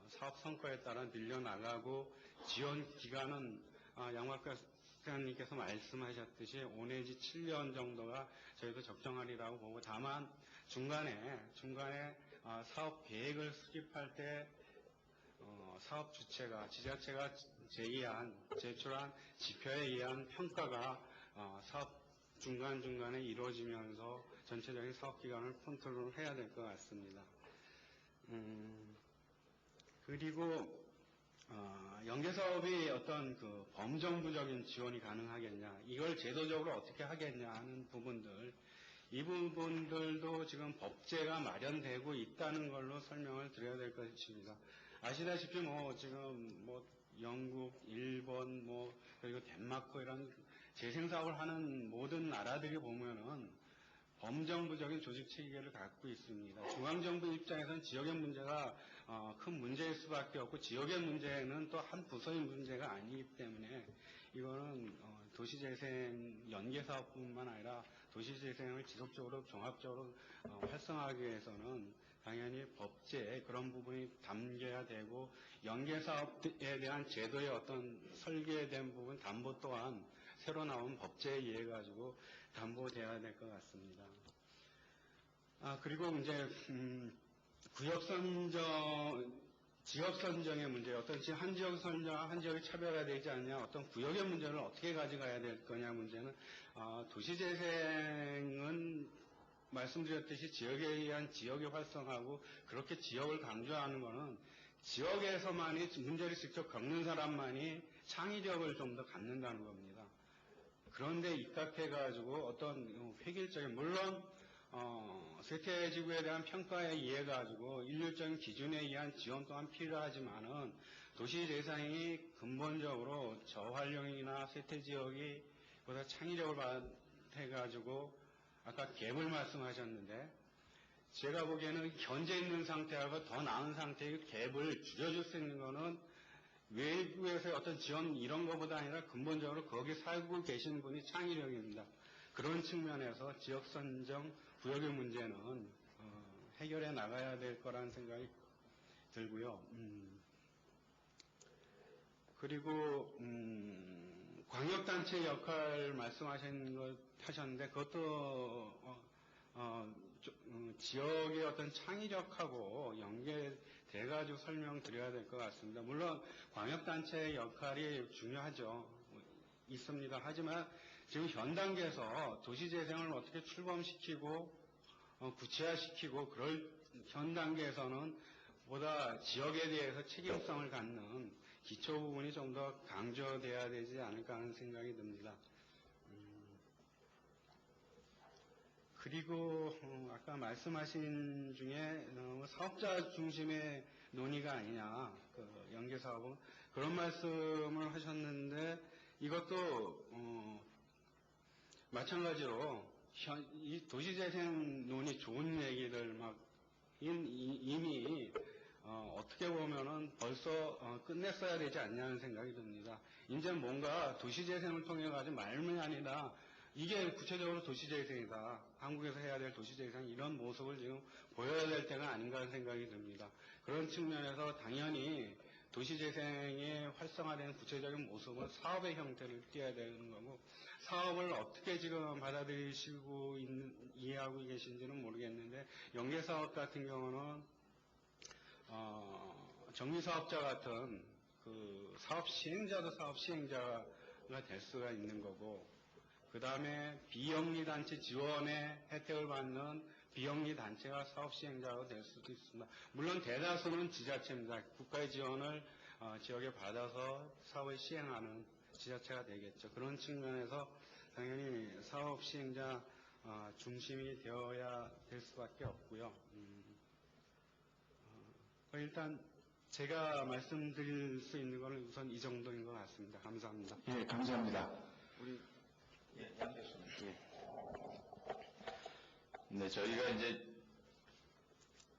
사업 성과에 따라 늘려나가고 지원 기간은 양박사님께서 말씀하셨듯이 5 내지 7년 정도가 저희도 적정하리라고 보고 다만 중간에 사업 계획을 수립할 때 사업 주체가 지자체가 제출한 지표에 의한 평가가 사업 중간중간에 이루어지면서 전체적인 사업 기간을 컨트롤을 해야 될 것 같습니다. 그리고 연계사업이 어떤 그 범정부적인 지원이 가능하겠냐, 이걸 제도적으로 어떻게 하겠냐 하는 부분들, 이 부분들도 지금 법제가 마련되고 있다는 걸로 설명을 드려야 될 것입니다. 아시다시피 지금 영국, 일본, 그리고 덴마크 이런 재생사업을 하는 모든 나라들이 보면은 범정부적인 조직 체계를 갖고 있습니다. 중앙정부 입장에서는 지역의 문제가 큰 문제일 수밖에 없고 지역의 문제는 또 한 부서의 문제가 아니기 때문에 이거는 도시재생 연계사업뿐만 아니라 도시재생을 지속적으로 종합적으로 활성화하기 위해서는 당연히 법제에 그런 부분이 담겨야 되고 연계사업에 대한 제도의 어떤 설계된 부분 담보 또한 새로 나온 법제에 의해 가지고 담보돼야 될 것 같습니다. 그리고 이제 지역 선정의 문제, 어떤 한 지역 선정, 한 지역이 차별화되지 않냐, 어떤 구역의 문제를 어떻게 가져가야 될 거냐 문제는 도시재생은 말씀드렸듯이 지역에 의한 지역이 활성화하고 그렇게 지역을 강조하는 것은 지역에서만이 문제를 직접 겪는 사람만이 창의력을 좀 더 갖는다는 겁니다. 그런데 입각해가지고 어떤 획일적인, 물론 세태지구에 대한 평가에 의해 가지고 일률적인 기준에 의한 지원 또한 필요하지만은 도시재생이 근본적으로 저활용이나 세태지역이 보다 창의력을 해가지고 아까 갭을 말씀하셨는데 제가 보기에는 현재 있는 상태하고 더 나은 상태의 갭을 줄여줄 수 있는 거는 외부에서의 어떤 지원 이런 것보다 아니라 근본적으로 거기 살고 계신 분이 창의력입니다. 그런 측면에서 지역 선정 구역의 문제는 해결해 나가야 될 거라는 생각이 들고요. 그리고 광역단체 역할 하셨는데 그것도 지역의 어떤 창의력하고 연계돼가지고 설명드려야 될 것 같습니다. 물론 광역단체의 역할이 중요하죠. 있습니다. 하지만 지금 현 단계에서 도시재생을 어떻게 출범시키고 구체화시키고 그럴 현 단계에서는 보다 지역에 대해서 책임성을 갖는 기초 부분이 좀 더 강조돼야 되지 않을까 하는 생각이 듭니다. 그리고 아까 말씀하신 중에 사업자 중심의 논의가 아니냐, 그 연계사업은 그런 말씀을 하셨는데 이것도 마찬가지로 이 도시재생 논의 좋은 얘기들 이미 어떻게 보면은 벌써 끝냈어야 되지 않냐는 생각이 듭니다. 이제 뭔가 도시재생을 통해 가지고 말만이 아니라 이게 구체적으로 도시재생이다. 한국에서 해야 될 도시재생 이런 모습을 지금 보여야 될 때가 아닌가 하는 생각이 듭니다. 그런 측면에서 당연히 도시재생의 활성화된 구체적인 모습은 사업의 형태를 띄어야 되는 거고, 사업을 어떻게 지금 받아들이시고 이해하고 계신지는 모르겠는데, 연계사업 같은 경우는 정리사업자 같은 그 사업 시행자도 사업 시행자가 될 수가 있는 거고, 그 다음에 비영리단체 지원의 혜택을 받는 비영리단체가 사업 시행자가 될 수도 있습니다. 물론 대다수는 지자체입니다. 국가의 지원을 지역에 받아서 사업을 시행하는 지자체가 되겠죠. 그런 측면에서 당연히 사업 시행자 중심이 되어야 될 수밖에 없고요. 일단 제가 말씀드릴 수 있는 것은 우선 이 정도인 것 같습니다. 감사합니다. 예, 감사합니다. 우리 양 교수님. 예. 네, 저희가 이제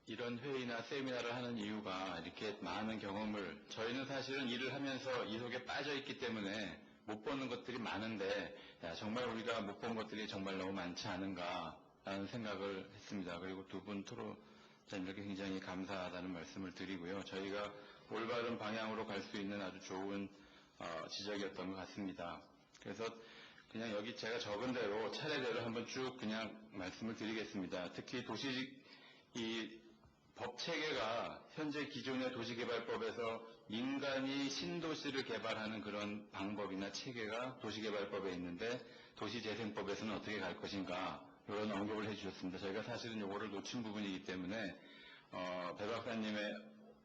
이런 회의나 세미나를 하는 이유가 이렇게 많은 경험을, 저희는 사실은 일을 하면서 이 속에 빠져 있기 때문에 못 보는 것들이 많은데, 정말 우리가 못 본 것들이 정말 너무 많지 않은가라는 생각을 했습니다. 그리고 두 분 토론자님들께 굉장히 감사하다는 말씀을 드리고요. 저희가 올바른 방향으로 갈 수 있는 아주 좋은 지적이었던 것 같습니다. 그래서 그냥 여기 제가 적은 대로 차례대로 한번 쭉 그냥 말씀을 드리겠습니다. 특히 이 법 체계가 현재 기존의 도시개발법에서 민간이 신도시를 개발하는 그런 방법이나 체계가 도시개발법에 있는데 도시재생법에서는 어떻게 갈 것인가, 이런 언급을 해주셨습니다. 저희가 사실은 이거를 놓친 부분이기 때문에 배 박사님의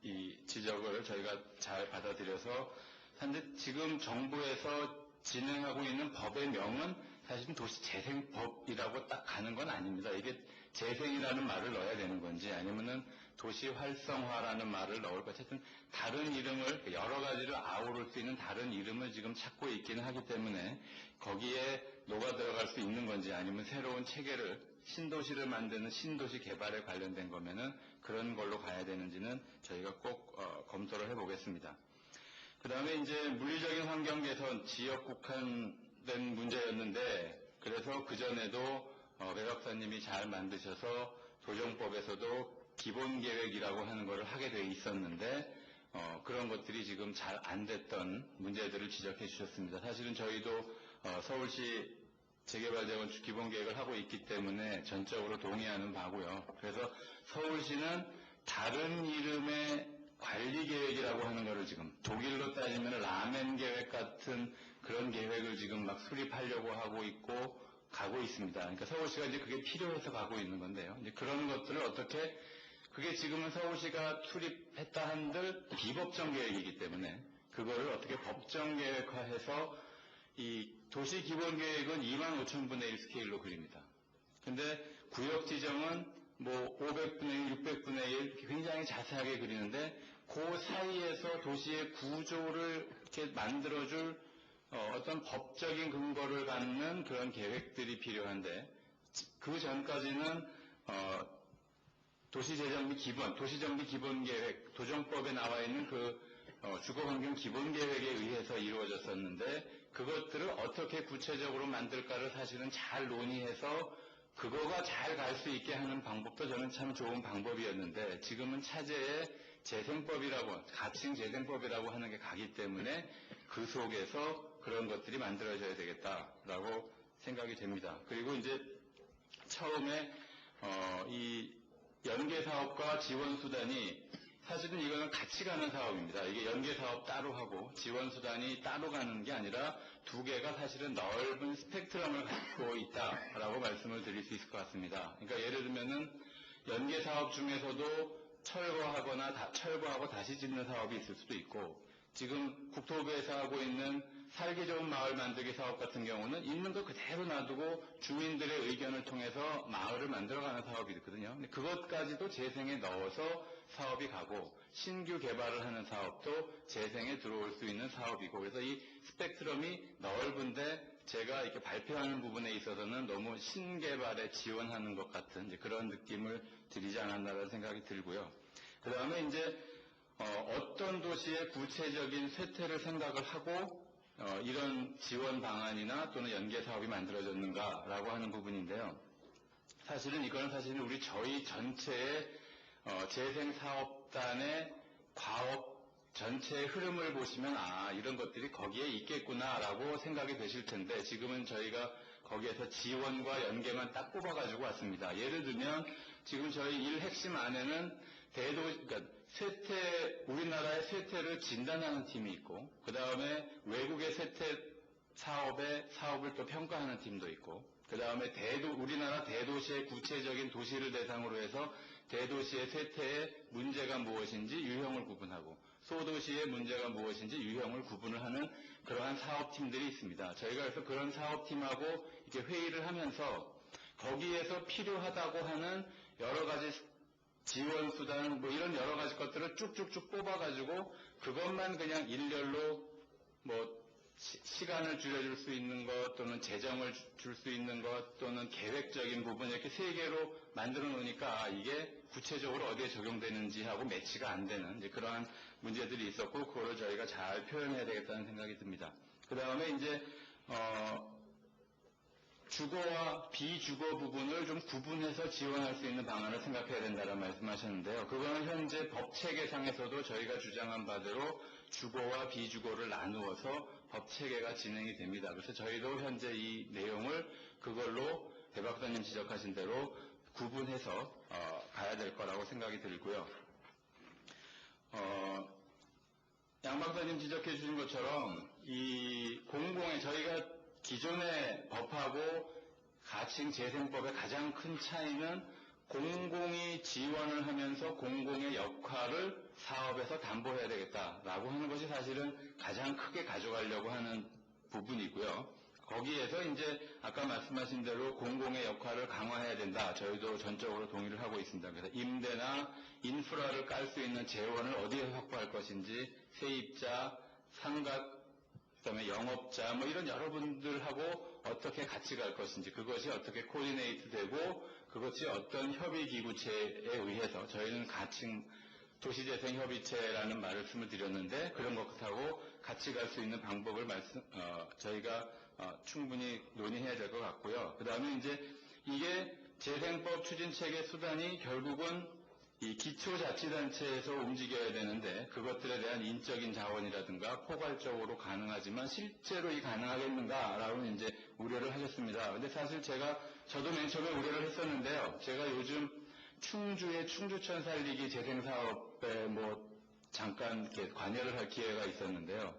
이 지적을 저희가 잘 받아들여서, 현재 지금 정부에서 진행하고 있는 법의 명은 사실은 도시재생법이라고 딱 가는 건 아닙니다. 이게 재생이라는 말을 넣어야 되는 건지 아니면은 도시활성화라는 말을 넣을 것, 어쨌든 다른 이름을, 여러 가지를 아우를 수 있는 다른 이름을 지금 찾고 있기는 하기 때문에 거기에 녹아 들어갈 수 있는 건지, 아니면 새로운 체계를, 신도시를 만드는 신도시 개발에 관련된 거면은 그런 걸로 가야 되는지는 저희가 꼭 검토를 해보겠습니다. 그 다음에 이제 물리적인 환경 개선, 지역 국한된 문제였는데, 그래서 그전에도 배 박사님이 잘 만드셔서 도정법에서도 기본계획이라고 하는 것을 하게 돼 있었는데, 그런 것들이 지금 잘 안 됐던 문제들을 지적해 주셨습니다. 사실은 저희도 서울시 재개발재건축 기본계획을 하고 있기 때문에 전적으로 동의하는 바고요. 그래서 서울시는 다른 이름의 관리계획이라고 하는 것을 지금, 독일로 따지면 라멘 계획 같은 그런 계획을 지금 막 수립하려고 하고 있고 가고 있습니다. 그러니까 서울시가 이제 그게 필요해서 가고 있는 건데요. 이제 그런 것들을 어떻게, 그게 지금은 서울시가 수립했다 한들 비법정 계획이기 때문에 그거를 어떻게 법정 계획화해서, 이 도시 기본 계획은 25,000분의 1 스케일로 그립니다. 근데 구역 지정은 뭐 500분의 1, 600분의 1 굉장히 자세하게 그리는데, 그 사이에서 도시의 구조를 이렇게 만들어줄 어떤 법적인 근거를 갖는 그런 계획들이 필요한데, 그 전까지는 도시정비 기본계획, 도정법에 나와 있는 그 주거환경 기본계획에 의해서 이루어졌었는데, 그것들을 어떻게 구체적으로 만들까를 사실은 잘 논의해서 그거가 잘 갈 수 있게 하는 방법도 저는 참 좋은 방법이었는데, 지금은 차제에 재생법이라고, 가칭 재생법이라고 하는 게 가기 때문에 그 속에서 그런 것들이 만들어져야 되겠다라고 생각이 됩니다. 그리고 이제 처음에 이 연계사업과 지원수단이, 사실은 이거는 같이 가는 사업입니다. 이게 연계사업 따로 하고 지원수단이 따로 가는 게 아니라 두 개가 사실은 넓은 스펙트럼을 갖고 있다라고 말씀을 드릴 수 있을 것 같습니다. 그러니까 예를 들면은 연계사업 중에서도 철거하고 다시 짓는 사업이 있을 수도 있고, 지금 국토부에서 하고 있는 살기 좋은 마을 만들기 사업 같은 경우는 있는 거 그대로 놔두고 주민들의 의견을 통해서 마을을 만들어가는 사업이 있거든요. 근데 그것까지도 재생에 넣어서 사업이 가고, 신규 개발을 하는 사업도 재생에 들어올 수 있는 사업이고, 그래서 이 스펙트럼이 넓은데 제가 이렇게 발표하는 부분에 있어서는 너무 신개발에 지원하는 것 같은 이제 그런 느낌을 드리지 않았나라는 생각이 들고요. 그 다음에 이제 어떤 도시의 구체적인 쇠퇴를 생각을 하고 이런 지원 방안이나 또는 연계 사업이 만들어졌는가라고 하는 부분인데요. 사실은 이거는 저희 전체의 재생사업단의 과업 전체 흐름을 보시면 이런 것들이 거기에 있겠구나라고 생각이 되실 텐데 지금은 저희가 거기에서 지원과 연계만 딱 뽑아가지고 왔습니다. 예를 들면 지금 저희 일 핵심 안에는 그러니까 우리나라의 쇠퇴를 진단하는 팀이 있고 그 다음에 외국의 쇠퇴 사업을 또 평가하는 팀도 있고 그 다음에 우리나라 대도시의 구체적인 도시를 대상으로 해서 대도시의 쇠퇴의 문제가 무엇인지 유형을 구분하고 소도시의 문제가 무엇인지 유형을 구분을 하는 그러한 사업팀들이 있습니다. 저희가 그래서 그런 사업팀하고 이렇게 회의를 하면서 거기에서 필요하다고 하는 여러 가지 지원 수단 이런 여러 가지 것들을 쭉쭉쭉 뽑아가지고 그것만 그냥 일렬로 시간을 줄여줄 수 있는 것 또는 재정을 줄 수 있는 것 또는 계획적인 부분 이렇게 세 개로 만들어 놓으니까 이게 구체적으로 어디에 적용되는지 하고 매치가 안 되는 이제 그러한 문제들이 있었고 그거를 저희가 잘 표현해야 되겠다는 생각이 듭니다. 그 다음에 이제 주거와 비주거 부분을 좀 구분해서 지원할 수 있는 방안을 생각해야 된다는 말씀하셨는데요. 그거는 현재 법 체계상에서도 저희가 주장한 바대로 주거와 비주거를 나누어서 법 체계가 진행이 됩니다. 그래서 저희도 현재 이 내용을 그걸로 배 박사님 지적하신 대로 구분해서 가야 될 거라고 생각이 들고요. 양 박사님 지적해 주신 것처럼 이 저희가 기존의 법하고 가칭 재생법의 가장 큰 차이는 공공이 지원을 하면서 공공의 역할을 사업에서 담보해야 되겠다라고 하는 것이 사실은 가장 크게 가져가려고 하는 부분이고요. 거기에서 이제 아까 말씀하신 대로 공공의 역할을 강화해야 된다. 저희도 전적으로 동의를 하고 있습니다. 그래서 임대나 인프라를 깔 수 있는 재원을 어디에 확보할 것인지 세입자, 상가, 그다음에 영업자 이런 여러분들하고 어떻게 같이 갈 것인지 그것이 어떻게 코디네이트 되고 그것이 어떤 협의기구체에 의해서 저희는 가칭 도시재생협의체라는 말씀을 드렸는데 그런 것하고 같이 갈 수 있는 방법을 저희가 충분히 논의해야 될 것 같고요. 그 다음에 이제 이게 재생법 추진체계 수단이 결국은 이 기초자치단체에서 움직여야 되는데 그것들에 대한 인적인 자원이라든가 포괄적으로 가능하지만 실제로 이 가능하겠는가라고 이제 우려를 하셨습니다. 근데 사실 저도 맨 처음에 우려를 했었는데요. 제가 요즘 충주의 충주천 살리기 재생사업에 잠깐 이렇게 관여를 할 기회가 있었는데요.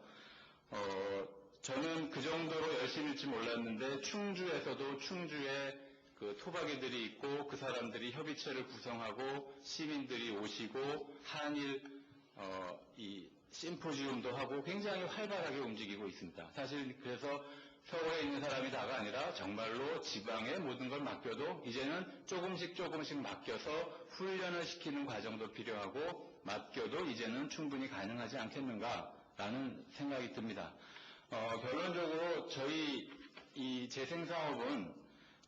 저는 그 정도로 열심일지 몰랐는데 충주에서도 충주에 그 토박이들이 있고 그 사람들이 협의체를 구성하고 시민들이 오시고 한일 이 심포지움도 하고 굉장히 활발하게 움직이고 있습니다. 사실 그래서 서울에 있는 사람이 다가 아니라 정말로 지방에 모든 걸 맡겨도 이제는 조금씩 맡겨서 훈련을 시키는 과정도 필요하고 맡겨도 이제는 충분히 가능하지 않겠는가라는 생각이 듭니다. 결론적으로 저희 이 재생사업은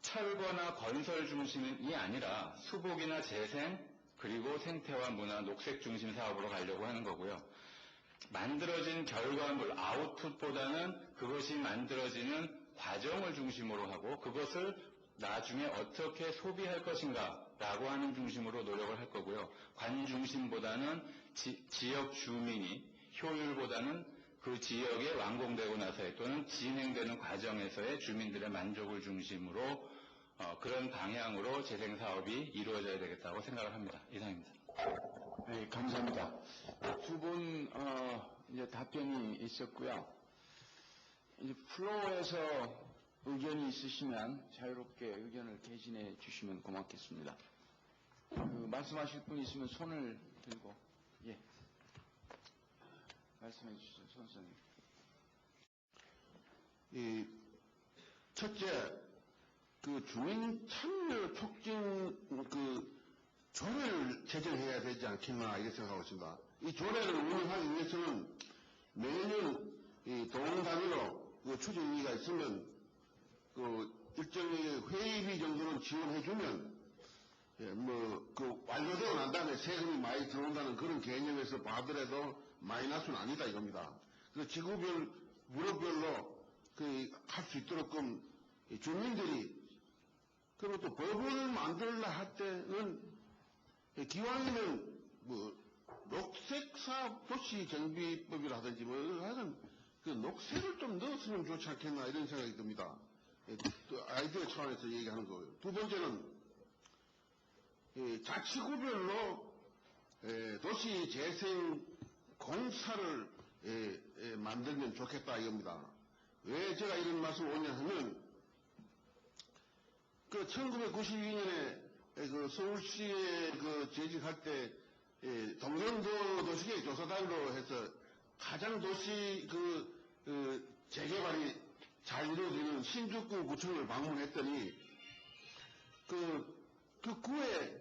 철거나 건설 중심이 아니라 수복이나 재생 그리고 생태와 문화, 녹색 중심 사업으로 가려고 하는 거고요. 만들어진 결과물, 아웃풋보다는 그것이 만들어지는 과정을 중심으로 하고 그것을 나중에 어떻게 소비할 것인가라고 하는 중심으로 노력을 할 거고요. 관 중심보다는 지역 주민이 효율보다는 그 지역에 완공되고 나서의 또는 진행되는 과정에서의 주민들의 만족을 중심으로 그런 방향으로 재생사업이 이루어져야 되겠다고 생각을 합니다. 이상입니다. 네, 감사합니다. 두 분 이제 답변이 있었고요. 이제 플로어에서 의견이 있으시면 자유롭게 의견을 개진해 주시면 고맙겠습니다. 말씀하실 분 있으면 손을 들고 말씀해 주시죠, 선생님. 첫째, 그 주민 참여 촉진 조례를 제정해야 되지 않겠나 이렇게 생각하고 있습니다. 이 조례를 운영하기 위해서는 매년 동 단위로 추진위가 있으면 일정의 회의비 정도는 지원해주면 완료되고 난 다음에 세금이 많이 들어온다는 그런 개념에서 봐더라도 마이너스는 아니다 이겁니다. 그래서 지구별 무료별로 할 수 있도록 주민들이 그리고 또 법을 만들라 할 때는 기왕이면 녹색사업 도시정비법이라든지 뭐 하여간 그 녹색을 좀 넣었으면 좋지 않겠나 이런 생각이 듭니다. 또 아이디어 차원에서 얘기하는 거예요. 두 번째는 자치구별로 도시재생 공사를 만들면 좋겠다 이겁니다. 왜 제가 이런 말씀을 오냐 하면 그 1992년에 그 서울시에 그 재직할 때 동경도 도시계획 조사단으로 해서 가장 도시 재개발이 잘 이루어지는 신주구 구청을 방문했더니 그 구에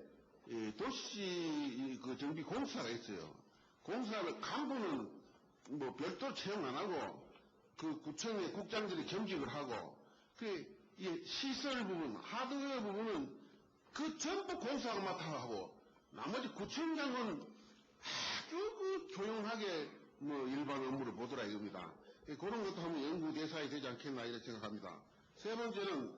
도시 정비 공사가 있어요. 공사를 간부는 뭐 별도 채용 안 하고 그 구청의 국장들이 겸직을 하고 이 시설 부분, 하드웨어 부분은 그 전부 공사를 맡아 하고 나머지 구청장은 아주 조용하게 뭐 일반 업무를 보더라 이겁니다. 그런 것도 한번 연구 대상이 되지 않겠나 이렇게 생각합니다. 세 번째는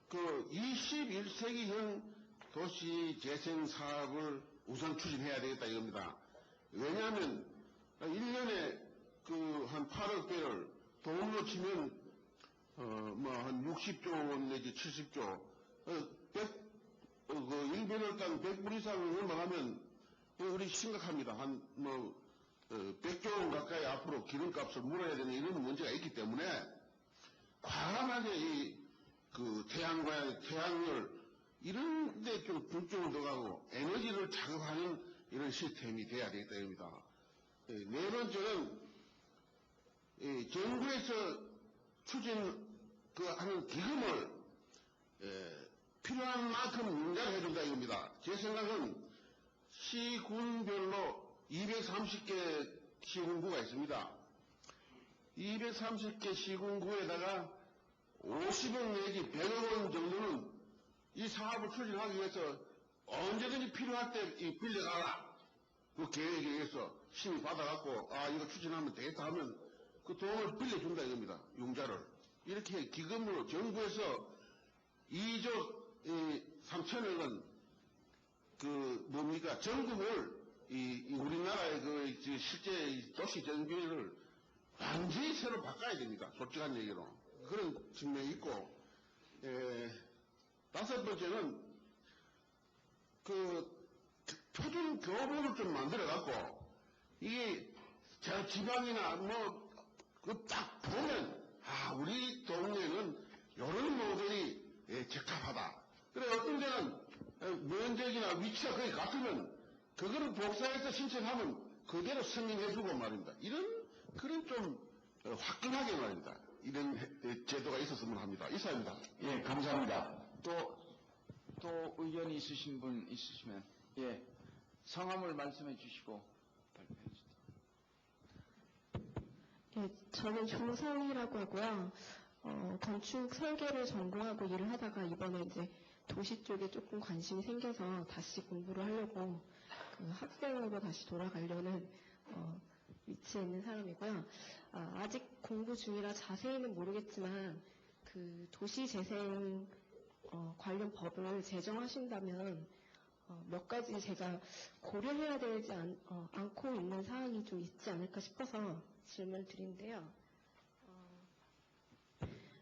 그 21세기형 도시 재생 사업을 우선 추진해야 되겠다 이겁니다. 왜냐하면 1년에 그 한 8억 배를 돈으로 치면 뭐 한 60조 원 내지 70조 1배럴당 100불 이상 넘어가면 우리 심각합니다. 한 뭐 100조 원 가까이 앞으로 기름값을 물어야 되는 이런 문제가 있기 때문에 과감하게 그 태양열 이런 데 좀 중점을 둬가고 에너지를 자극하는 이런 시스템이 돼야 되겠다 입니다. 네 번째는 정부에서 추진하는 기금을 필요한 만큼 융자를 해준다 이겁니다. 제 생각은 시군별로 230개 시군구가 있습니다. 230개 시군구에다가 50억 내지 100억 원 정도는 이 사업을 추진하기 위해서 언제든지 필요할 때 빌려가라. 그 계획에 의해서 심의 받아갖고 이거 추진하면 되겠다 하면 그 돈을 빌려준다 이겁니다. 융자를. 이렇게 기금으로 정부에서 2조 3천억 원 뭡니까 전국을 우리나라의 그 실제 도시 정비를 완전히 새로 바꿔야 됩니다. 솔직한 얘기로. 그런 측면이 있고, 다섯 번째는 표준 교본을 좀 만들어갖고, 이게 저 지방이나 딱 보면, 우리 동네는 이런 모델이 적합하다. 그래, 어떤 데는 면적이나 위치가 거의 같으면, 그거를 복사해서 신청하면 그대로 승인해주고 말입니다. 그런 좀 화끈하게 말입니다. 이런 제도가 있었으면 합니다. 이사입니다. 예, 감사합니다. 또 의견이 있으신 분 있으시면, 성함을 말씀해 주시고 발표해 주세요. 저는 조성이라고 하고요. 건축 설계를 전공하고 일을 하다가 이번에 이제 도시 쪽에 조금 관심이 생겨서 다시 공부를 하려고 학생으로 다시 돌아가려는 위치에 있는 사람이고요. 아직 공부 중이라 자세히는 모르겠지만 그 도시재생 관련 법을 제정하신다면 몇 가지 제가 고려해야 되지 않고 있는 사항이 좀 있지 않을까 싶어서 질문을 드리는데요.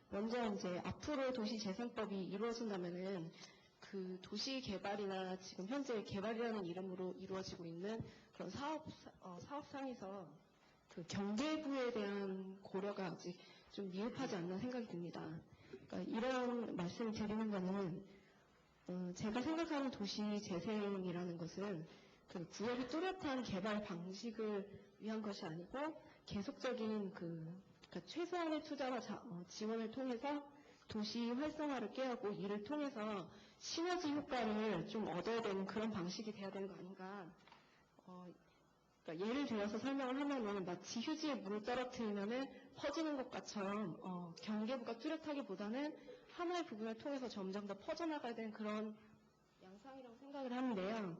먼저 이제 앞으로 도시재생법이 이루어진다면은 그 도시개발이나 지금 현재 개발이라는 이름으로 이루어지고 있는 그런 사업상에서 그 경계부에 대한 고려가 아직 좀 미흡하지 않나 생각이 듭니다. 그러니까 이런 말씀을 드리는 거는 제가 생각하는 도시재생이라는 것은 그 구역이 뚜렷한 개발 방식을 위한 것이 아니고 계속적인 그러니까 최소한의 투자와 지원을 통해서 도시 활성화를 꾀하고 이를 통해서 시너지 효과를 좀 얻어야 되는 그런 방식이 돼야 되는 거 아닌가. 그러니까 예를 들어서 설명을 하면은 마치 휴지에 물을 떨어뜨리면은 퍼지는 것처럼 경계부가 뚜렷하기보다는 하나의 부분을 통해서 점점 더 퍼져나가야 되는 그런 양상이라고 생각을 하는데요.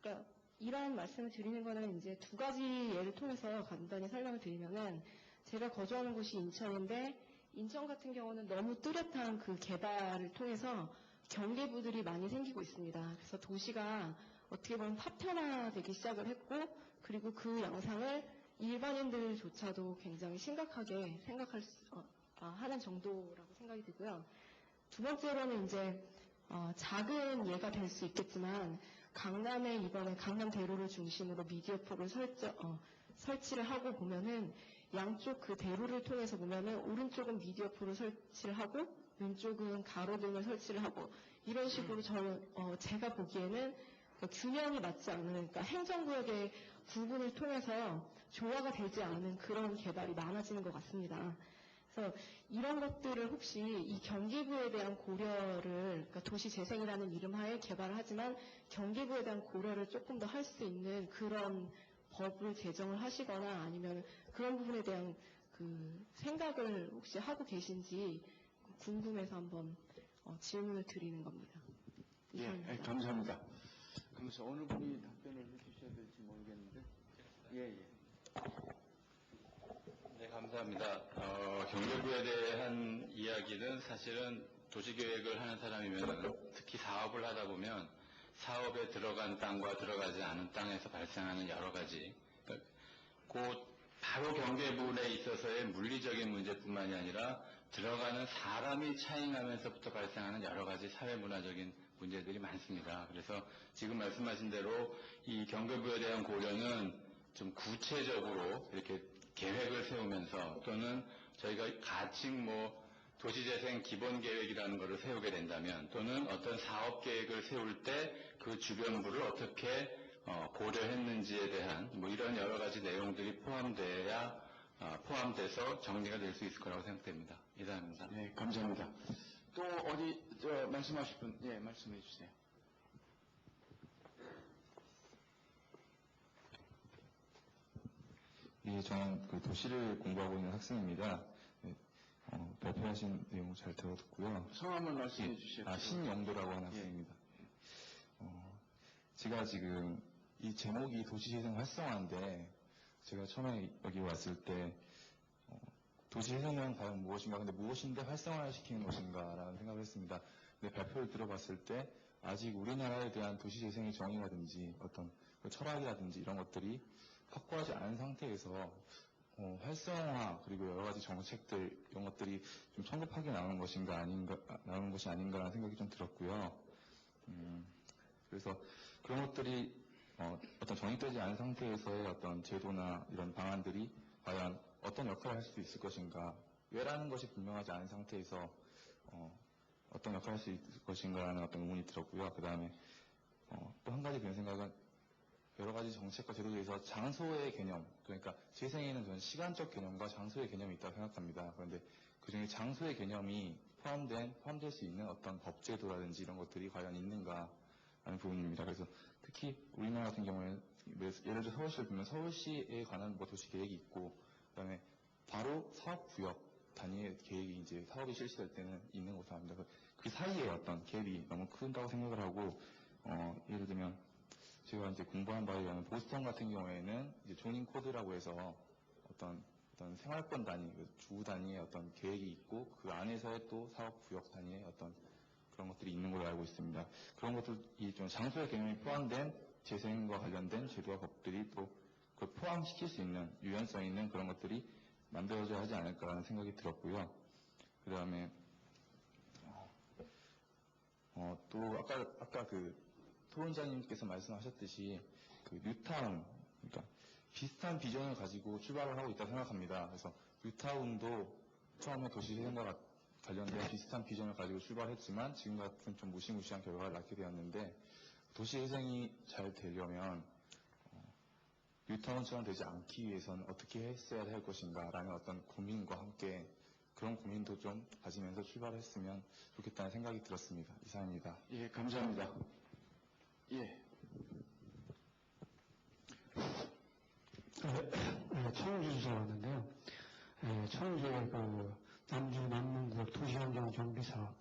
그러니까 이런 말씀을 드리는 거는 이제 두 가지 예를 통해서 간단히 설명을 드리면은 제가 거주하는 곳이 인천인데 인천 같은 경우는 너무 뚜렷한 그 개발을 통해서 경계부들이 많이 생기고 있습니다. 그래서 도시가 어떻게 보면 파편화되기 시작을 했고, 그리고 그 양상을 일반인들조차도 굉장히 심각하게 하는 정도라고 생각이 들고요. 두 번째로는 이제 작은 예가 될 수 있겠지만, 강남에 이번에 강남 대로를 중심으로 미디어 폭을 설치를 하고 보면은 양쪽 그 대로를 통해서 보면은 오른쪽은 미디어 폭을 설치를 하고 왼쪽은 가로등을 설치를 하고 이런 식으로 제가 보기에는 균형이 맞지 않는, 그러니까 행정구역의 구분을 통해서 조화가 되지 않은 그런 개발이 많아지는 것 같습니다. 그래서 이런 것들을 혹시 이 경기부에 대한 고려를, 그러니까 도시재생이라는 이름 하에 개발을 하지만 경기부에 대한 고려를 조금 더 할 수 있는 그런 법을 제정을 하시거나 아니면 그런 부분에 대한 그 생각을 혹시 하고 계신지 궁금해서 한번 질문을 드리는 겁니다. 이상입니다. 감사합니다. 그래서 어느 분이 답변을 해주셔야 될지 모르겠는데. 예. 네, 감사합니다. 경제부에 대한 이야기는 사실은 도시계획을 하는 사람이면 특히 사업을 하다 보면 사업에 들어간 땅과 들어가지 않은 땅에서 발생하는 여러 가지, 바로 경계부에 있어서의 물리적인 문제뿐만이 아니라 들어가는 사람이 차잉하면서부터 발생하는 여러 가지 사회문화적인 문제들이 많습니다. 그래서 지금 말씀하신 대로 이 경계부에 대한 고려는 좀 구체적으로 이렇게 계획을 세우면서 또는 저희가 가칭 도시재생 기본계획이라는 것을 세우게 된다면 또는 어떤 사업계획을 세울 때 그 주변부를 어떻게 고려했는지에 대한 이런 여러 가지 내용들이 포함돼서 정리가 될 수 있을 거라고 생각됩니다. 이상입니다. 네, 감사합니다. 또 말씀하실 분, 예, 말씀해 주세요. 예, 저는 그 도시를 공부하고 있는 학생입니다. 네, 발표하신 내용 잘 들어듣고요. 성함을 말씀해 주시죠. 신영도라고 하는 학생입니다. 제가 지금 이 제목이 도시재생 활성화인데 제가 처음에 여기 왔을 때 도시재생은 과연 무엇인가, 근데 무엇인데 활성화를 시키는 것인가라는 생각을 했습니다. 근데 발표를 들어봤을 때 아직 우리나라에 대한 도시재생의 정의라든지 어떤 철학이라든지 이런 것들이 확고하지 않은 상태에서 활성화 그리고 여러 가지 정책들 이런 것들이 좀 성급하게 나오는 것이 아닌가라는 생각이 좀 들었고요. 그래서 그런 것들이 어떤 정립되지 않은 상태에서의 어떤 제도나 이런 방안들이 과연 어떤 역할을 할 수 있을 것인가, 왜라는 것이 분명하지 않은 상태에서 어떤 역할을 할 수 있을 것인가라는 어떤 의문이 들었고요. 그 다음에 또 한 가지 그런 생각은 여러 가지 정책과 제도에서 장소의 개념, 그러니까 재생에는 저는 시간적 개념과 장소의 개념이 있다고 생각합니다. 그런데 그중에 장소의 개념이 포함될 수 있는 어떤 법제도라든지 이런 것들이 과연 있는가 하는 부분입니다. 그래서 특히 우리나라 같은 경우에는 예를 들어 서울시를 보면 서울시에 관한 도시 계획이 있고, 그다음에 바로 사업구역 단위의 계획이 이제 사업이 실시될 때는 있는 것으로 압니다. 그 사이에 어떤 갭이 너무 큰다고 생각을 하고, 예를 들면 제가 이제 공부한 바에 의하면 보스턴 같은 경우에는 이제 조닝 코드라고 해서 어떤 생활권 단위, 주 단위의 어떤 계획이 있고 그 안에서의 또 사업구역 단위의 어떤 그런 것들이 있는 걸로 알고 있습니다. 그런 것들이 좀 장소의 개념이 포함된 재생과 관련된 제도와 법들이 또 그걸 포함시킬 수 있는 유연성 있는 그런 것들이 만들어져야 하지 않을까라는 생각이 들었고요. 그 다음에 또 아까 그 토론자님께서 말씀하셨듯이 그 뉴타운, 그러니까 비슷한 비전을 가지고 출발을 하고 있다고 생각합니다. 그래서 뉴타운도 처음에 도시재생과 관련된 비슷한 비전을 가지고 출발했지만 지금 같은 좀 무시무시한 결과를 낳게 되었는데, 도시재생이 잘 되려면 뉴타운처럼 되지 않기 위해서는 어떻게 했어야 할 것인가라는 어떤 고민과 함께 그런 고민도 좀 가지면서 출발했으면 좋겠다는 생각이 들었습니다. 이상입니다. 예, 감사합니다. 예. 청주에서 왔는데요. 청주의 남주 남문구 도시환경 정비사업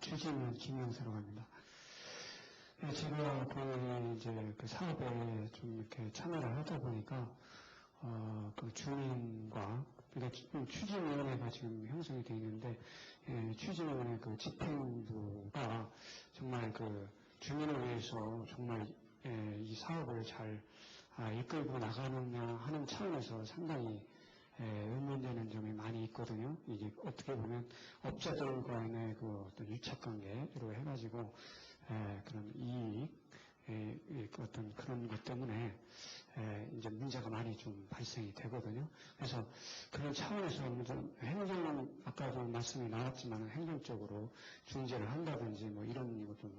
추진위원 김영사라고 합니다. 제가 그 사업에 좀 이렇게 참여를 하다 보니까 그 주민과 그러니까 추진위원회가 지금 형성이 되어 있는데 추진위원회 그 집행부가 정말 주민을 위해서 정말 이 사업을 잘 이끌고 나가느냐 하는 차원에서 상당히 의문되는 점이 많이 있거든요. 이게 어떻게 보면 업자들과의 그 어떤 유착관계로 해가지고 그런 이익, 어떤 그런 것 때문에 이제 문제가 많이 좀 발생이 되거든요. 그래서 그런 차원에서 좀 아까도 말씀이 나왔지만 행정적으로 중재를 한다든지 뭐 이런 것도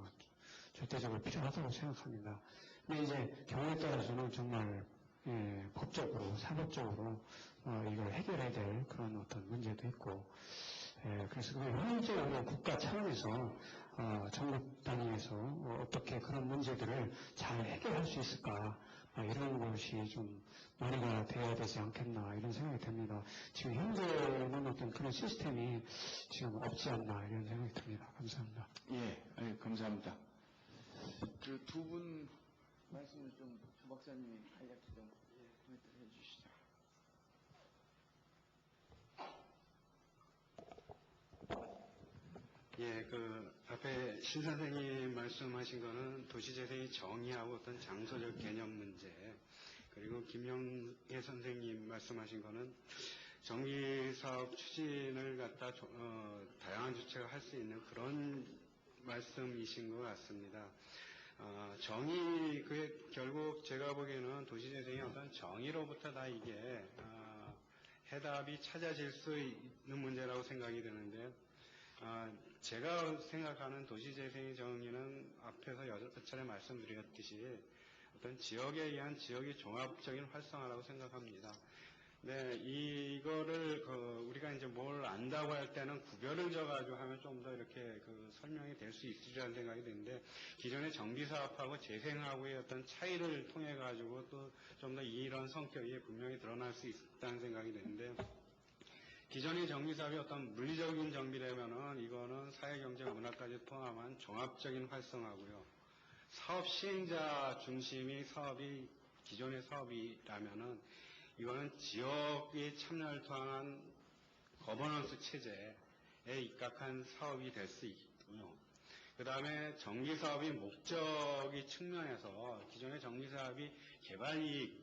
절대적으로 필요하다고 생각합니다. 근데 이제 경우에 따라서는 정말 법적으로, 사법적으로 이걸 해결해야 될 그런 어떤 문제도 있고, 그래서 현실적으로 국가 차원에서 정부 단위에서 어떻게 그런 문제들을 잘 해결할 수 있을까, 이런 것이 좀 논의가 되어야 되지 않겠나 이런 생각이 듭니다. 지금 현재는 어떤 그런 시스템이 지금 없지 않나 이런 생각이 듭니다. 감사합니다. 예, 감사합니다. 그 두 분 말씀을 좀 조 박사님이 간략히 좀 코멘트를 해주시죠. 예, 그 앞에 신 선생님 말씀하신 거는 도시재생의 정의하고 어떤 장소적 개념 문제, 그리고 김영애 선생님 말씀하신 거는 정비사업 추진을 갖다 다양한 주체가 할 수 있는 그런 말씀이신 것 같습니다. 정의, 그게 결국 제가 보기에는 도시재생의 어떤 정의로부터 다 이게 해답이 찾아질 수 있는 문제라고 생각이 드는데, 제가 생각하는 도시재생의 정의는 앞에서 여러 차례 말씀드렸듯이 어떤 지역에 의한 지역의 종합적인 활성화라고 생각합니다. 네, 이거를 우리가 이제 뭘 안다고 할 때는 구별을 져가지고 하면 좀 더 이렇게 설명이 될 수 있으리라는 생각이 드는데, 기존의 정비사업하고 재생하고의 어떤 차이를 통해 가지고 또 좀 더 이런 성격이 분명히 드러날 수 있다는 생각이 드는데, 기존의 정비사업이 어떤 물리적인 정비라면은 이거는 사회경제 문화까지 포함한 종합적인 활성화고요. 사업 시행자 중심의 사업이 기존의 사업이라면은 이거는 지역의 참여를 통한 거버넌스 체제에 입각한 사업이 될 수 있고요. 그 다음에 정비사업의 목적의 측면에서 기존의 정비사업이 개발이익을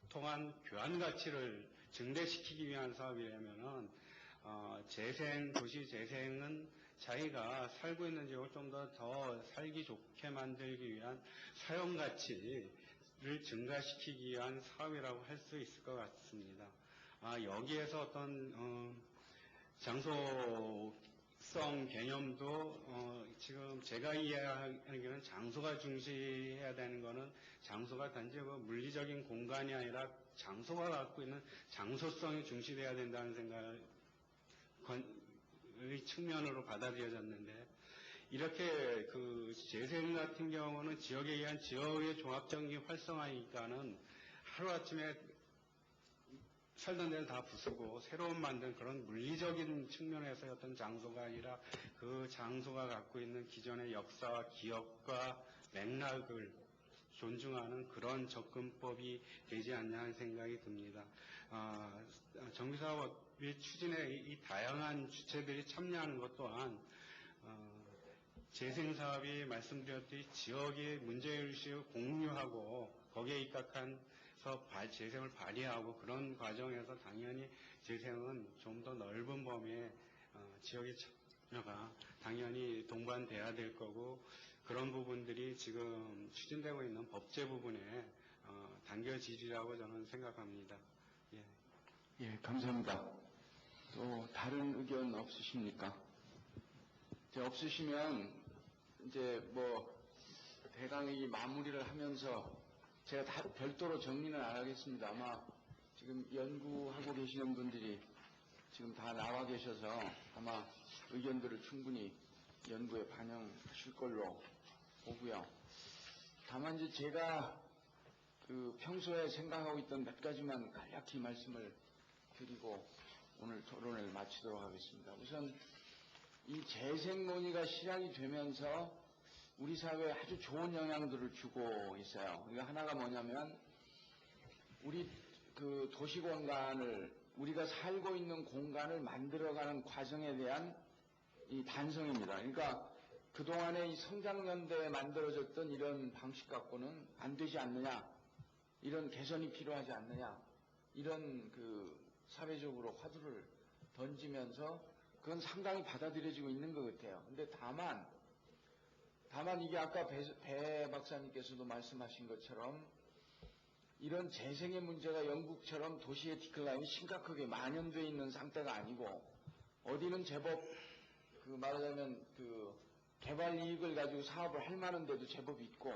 통한 교환가치를 증대시키기 위한 사업이라면은 도시 재생은 자기가 살고 있는 지역을 좀 더 살기 좋게 만들기 위한 사용가치를 증가시키기 위한 사업이라고 할 수 있을 것 같습니다. 여기에서 어떤 장소성 개념도 지금 제가 이해하기에는 장소가 중시해야 되는 거는 장소가 단지 물리적인 공간이 아니라 장소가 갖고 있는 장소성이 중시돼야 된다는 생각의 측면으로 받아들여졌는데, 이렇게 재생 같은 경우는 지역에 의한 지역의 종합적인 활성화니까는 하루아침에 살던 데를 다 부수고 새로 만든 그런 물리적인 측면에서의 어떤 장소가 아니라 그 장소가 갖고 있는 기존의 역사와 기억과 맥락을 존중하는 그런 접근법이 되지 않냐 하는 생각이 듭니다. 정비사업의 추진에 이 다양한 주체들이 참여하는 것 또한 재생사업이 말씀드렸듯이 지역의 문제의식을 공유하고 거기에 입각해서 재생을 발휘하고, 그런 과정에서 당연히 재생은 좀 더 넓은 범위의 지역의 참여가 당연히 동반돼야 될 거고, 그런 부분들이 지금 추진되고 있는 법제 부분에 당겨지리라고 저는 생각합니다. 예, 감사합니다. 또 다른 의견 없으십니까? 없으시면 이제 대강의 마무리를 하면서 제가 다 별도로 정리는 안 하겠습니다. 아마 지금 연구하고 계시는 분들이 지금 다 나와 계셔서 아마 의견들을 충분히 연구에 반영하실 걸로 보고요. 다만 이제 제가 평소에 생각하고 있던 몇 가지만 간략히 말씀을 드리고 오늘 토론을 마치도록 하겠습니다. 우선 이 재생 논의가 시작이 되면서 우리 사회에 아주 좋은 영향들을 주고 있어요. 그러니까 하나가 뭐냐면 우리 도시 공간을, 우리가 살고 있는 공간을 만들어가는 과정에 대한 이 반성입니다. 그러니까 그동안의 이 성장연대에 만들어졌던 이런 방식 갖고는 안 되지 않느냐, 이런 개선이 필요하지 않느냐, 이런 그 사회적으로 화두를 던지면서 그건 상당히 받아들여지고 있는 것 같아요. 근데 다만 이게 아까 배 박사님께서도 말씀하신 것처럼 이런 재생의 문제가 영국처럼 도시의 디클라인이 심각하게 만연되어 있는 상태가 아니고 어디는 제법 그 말하자면 그 개발 이익을 가지고 사업을 할 만한데도 제법 있고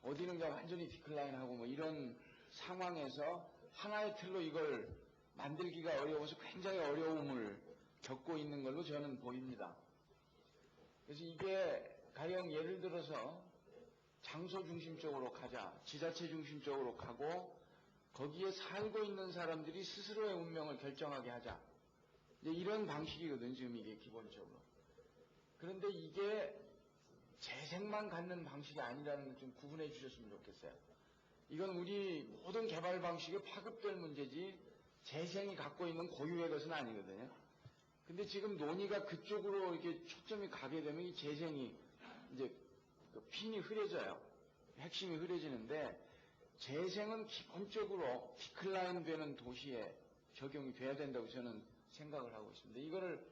어디는 그냥 완전히 디클라인하고 뭐 이런 상황에서 하나의 틀로 이걸 만들기가 어려워서 굉장히 어려움을 겪고 있는 걸로 저는 보입니다. 그래서 이게 가령 예를 들어서 장소 중심적으로 가자, 지자체 중심적으로 가고 거기에 살고 있는 사람들이 스스로의 운명을 결정하게 하자. 이제 이런 방식이거든요, 지금 이게 기본적으로. 그런데 이게 재생만 갖는 방식이 아니라는 걸 좀 구분해 주셨으면 좋겠어요. 이건 우리 모든 개발 방식에 파급될 문제지 재생이 갖고 있는 고유의 것은 아니거든요. 근데 지금 논의가 그쪽으로 이렇게 초점이 가게 되면 이 재생이 이제 그 핀이 흐려져요. 핵심이 흐려지는데 재생은 기본적으로 디클라인 되는 도시에 적용이 돼야 된다고 저는 생각을 하고 있습니다. 이거를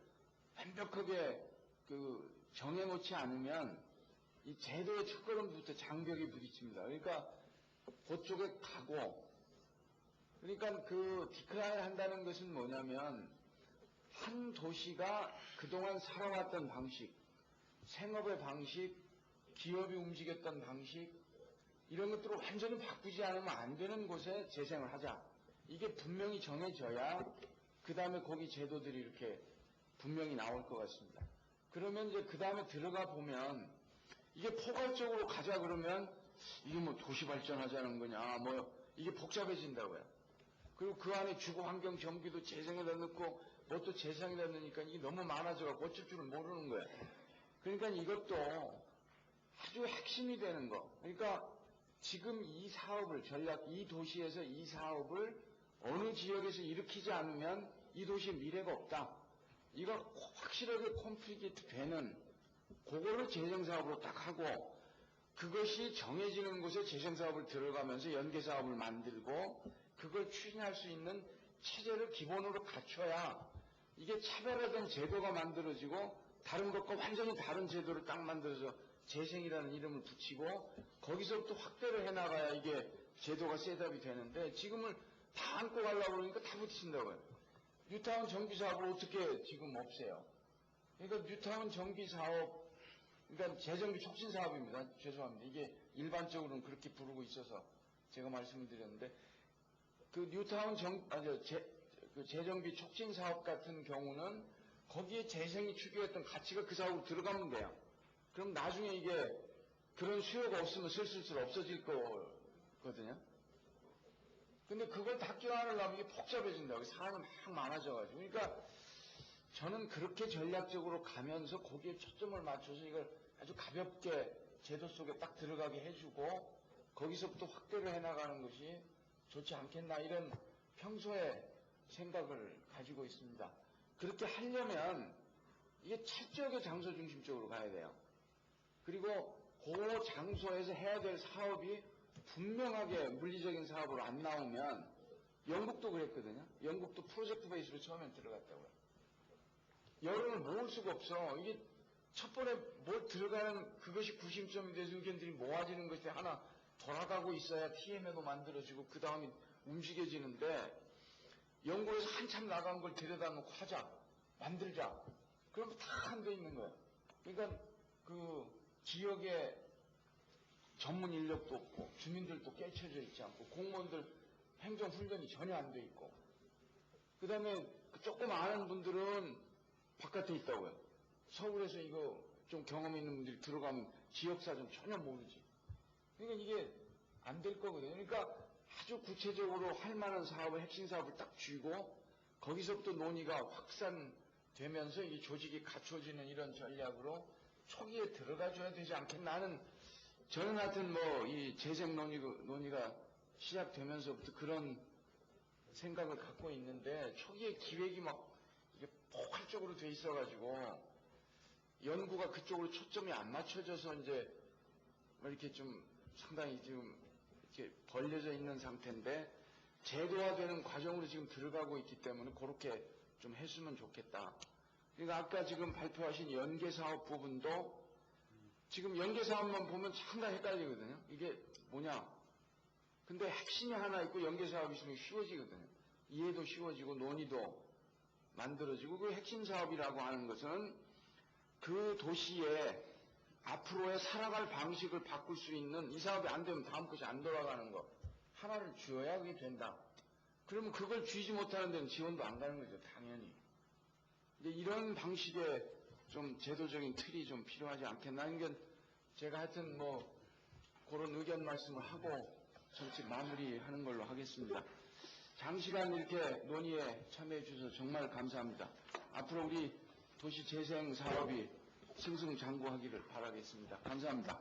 완벽하게 그 정해놓지 않으면 이 제도의 첫걸음부터 장벽이 부딪힙니다. 그러니까 그쪽에 가고, 그러니까 그 디클라인 한다는 것은 뭐냐면 한 도시가 그동안 살아왔던 방식, 생업의 방식, 기업이 움직였던 방식, 이런 것들을 완전히 바꾸지 않으면 안 되는 곳에 재생을 하자. 이게 분명히 정해져야 그 다음에 거기 제도들이 이렇게 분명히 나올 것 같습니다. 그러면 이제 그 다음에 들어가 보면 이게 포괄적으로 가자 그러면 이게 뭐 도시 발전하자는 거냐, 뭐 이게 복잡해진다고요. 그리고 그 안에 주거 환경 정비도 재생에다 넣고 뭐 또 재생에다 넣으니까 이게 너무 많아져갖고 어쩔 줄을 모르는 거예요. 그러니까 이것도 아주 핵심이 되는 거. 그러니까 지금 이 사업을 이 도시에서 이 사업을 어느 지역에서 일으키지 않으면 이 도시의 미래가 없다. 이거 확실하게 컴플리트 되는 그거를 재생사업으로 딱 하고 그것이 정해지는 곳에 재생사업을 들어가면서 연계사업을 만들고 그걸 추진할 수 있는 체제를 기본으로 갖춰야 이게 차별화된 제도가 만들어지고 다른 것과 완전히 다른 제도를 딱 만들어서 재생이라는 이름을 붙이고 거기서부터 확대를 해나가야 이게 제도가 셋업이 되는데 지금은 다 안고 가려고 그러니까 다 붙인다고요. 뉴타운 정비사업을 어떻게 지금 없애요? 그러니까 뉴타운 정비사업, 그러니까 재정비 촉진사업입니다. 죄송합니다. 이게 일반적으로는 그렇게 부르고 있어서 제가 말씀을 드렸는데 그 뉴타운 재정비 촉진사업 같은 경우는 거기에 재생이 추구했던 가치가 그 사업으로 들어가면 돼요. 그럼 나중에 이게 그런 수요가 없으면 슬슬 없어질 거거든요. 근데 그걸 다 껴안으려면 이게 복잡해진다고. 사람이 막 많아져가지고. 그러니까 저는 그렇게 전략적으로 가면서 거기에 초점을 맞춰서 이걸 아주 가볍게 제도 속에 딱 들어가게 해주고 거기서부터 확대를 해나가는 것이 좋지 않겠나 이런 평소에 생각을 가지고 있습니다. 그렇게 하려면 이게 철저하게 장소 중심적으로 가야 돼요. 그리고 그 장소에서 해야 될 사업이 분명하게 물리적인 사업으로 안 나오면 영국도 그랬거든요. 영국도 프로젝트 베이스로 처음엔 들어갔다고요. 여론을 모을 수가 없어. 이게 첫 번에 뭘 들어가는 그것이 구심점이 돼서 의견들이 모아지는 것이 하나 돌아가고 있어야 TM에도 만들어지고 그 다음에 움직여지는데 영국에서 한참 나간 걸 데려다 놓고 하자. 만들자. 그러면 다 안 돼 있는 거예요. 그러니까 그 지역에 전문 인력도 없고 주민들도 깨쳐져 있지 않고 공무원들 행정훈련이 전혀 안 돼 있고 그 다음에 조금 아는 분들은 바깥에 있다고요. 서울에서 이거 좀 경험 있는 분들이 들어가면 지역사 좀 전혀 모르지. 그러니까 이게 안 될 거거든요. 그러니까 아주 구체적으로 할 만한 사업을 핵심 사업을 딱 쥐고 거기서부터 논의가 확산되면서 이 조직이 갖춰지는 이런 전략으로 초기에 들어가줘야 되지 않겠나. 저는 하여튼 뭐 이 재생 논의가 시작되면서부터 그런 생각을 갖고 있는데 초기에 기획이 막 이게 포괄적으로 돼 있어가지고 연구가 그쪽으로 초점이 안 맞춰져서 이제 뭐 이렇게 좀 상당히 지금 이렇게 벌려져 있는 상태인데 제도화되는 과정으로 지금 들어가고 있기 때문에 그렇게 좀 했으면 좋겠다. 그러니까 아까 지금 발표하신 연계사업 부분도 지금 연계사업만 보면 상당히 헷갈리거든요. 이게 뭐냐. 근데 핵심이 하나 있고 연계사업이 있으면 쉬워지거든요. 이해도 쉬워지고 논의도 만들어지고 그 핵심 사업이라고 하는 것은 그 도시의 앞으로의 살아갈 방식을 바꿀 수 있는 이 사업이 안 되면 다음 것이 안 돌아가는 거 하나를 쥐어야 그게 된다. 그러면 그걸 쥐지 못하는 데는 지원도 안 가는 거죠. 당연히. 근데 이런 방식의 좀 제도적인 틀이 좀 필요하지 않겠나 하는 게 제가 하여튼 뭐 그런 의견 말씀을 하고 정치 마무리하는 걸로 하겠습니다. 장시간 이렇게 논의에 참여해 주셔서 정말 감사합니다. 앞으로 우리 도시재생 사업이 승승장구하기를 바라겠습니다. 감사합니다.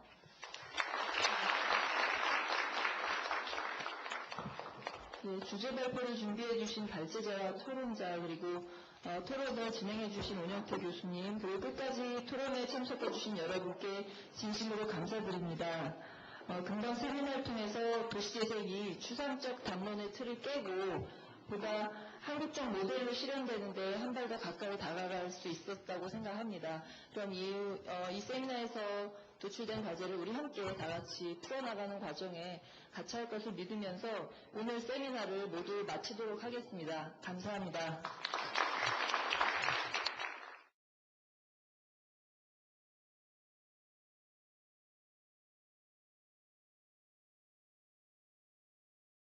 네, 주제 발표를 준비해 주신 발제자와 토론자 그리고 토론을 진행해 주신 원영태 교수님 그리고 끝까지 토론에 참석해 주신 여러분께 진심으로 감사드립니다. 금방 세미나를 통해서 도시재생이 추상적 담론의 틀을 깨고 보다 한국적 모델로 실현되는데 한 발 더 가까이 다가갈 수 있었다고 생각합니다. 그럼 이 세미나에서 도출된 과제를 우리 함께 다 같이 풀어나가는 과정에 같이 할 것을 믿으면서 오늘 세미나를 모두 마치도록 하겠습니다. 감사합니다.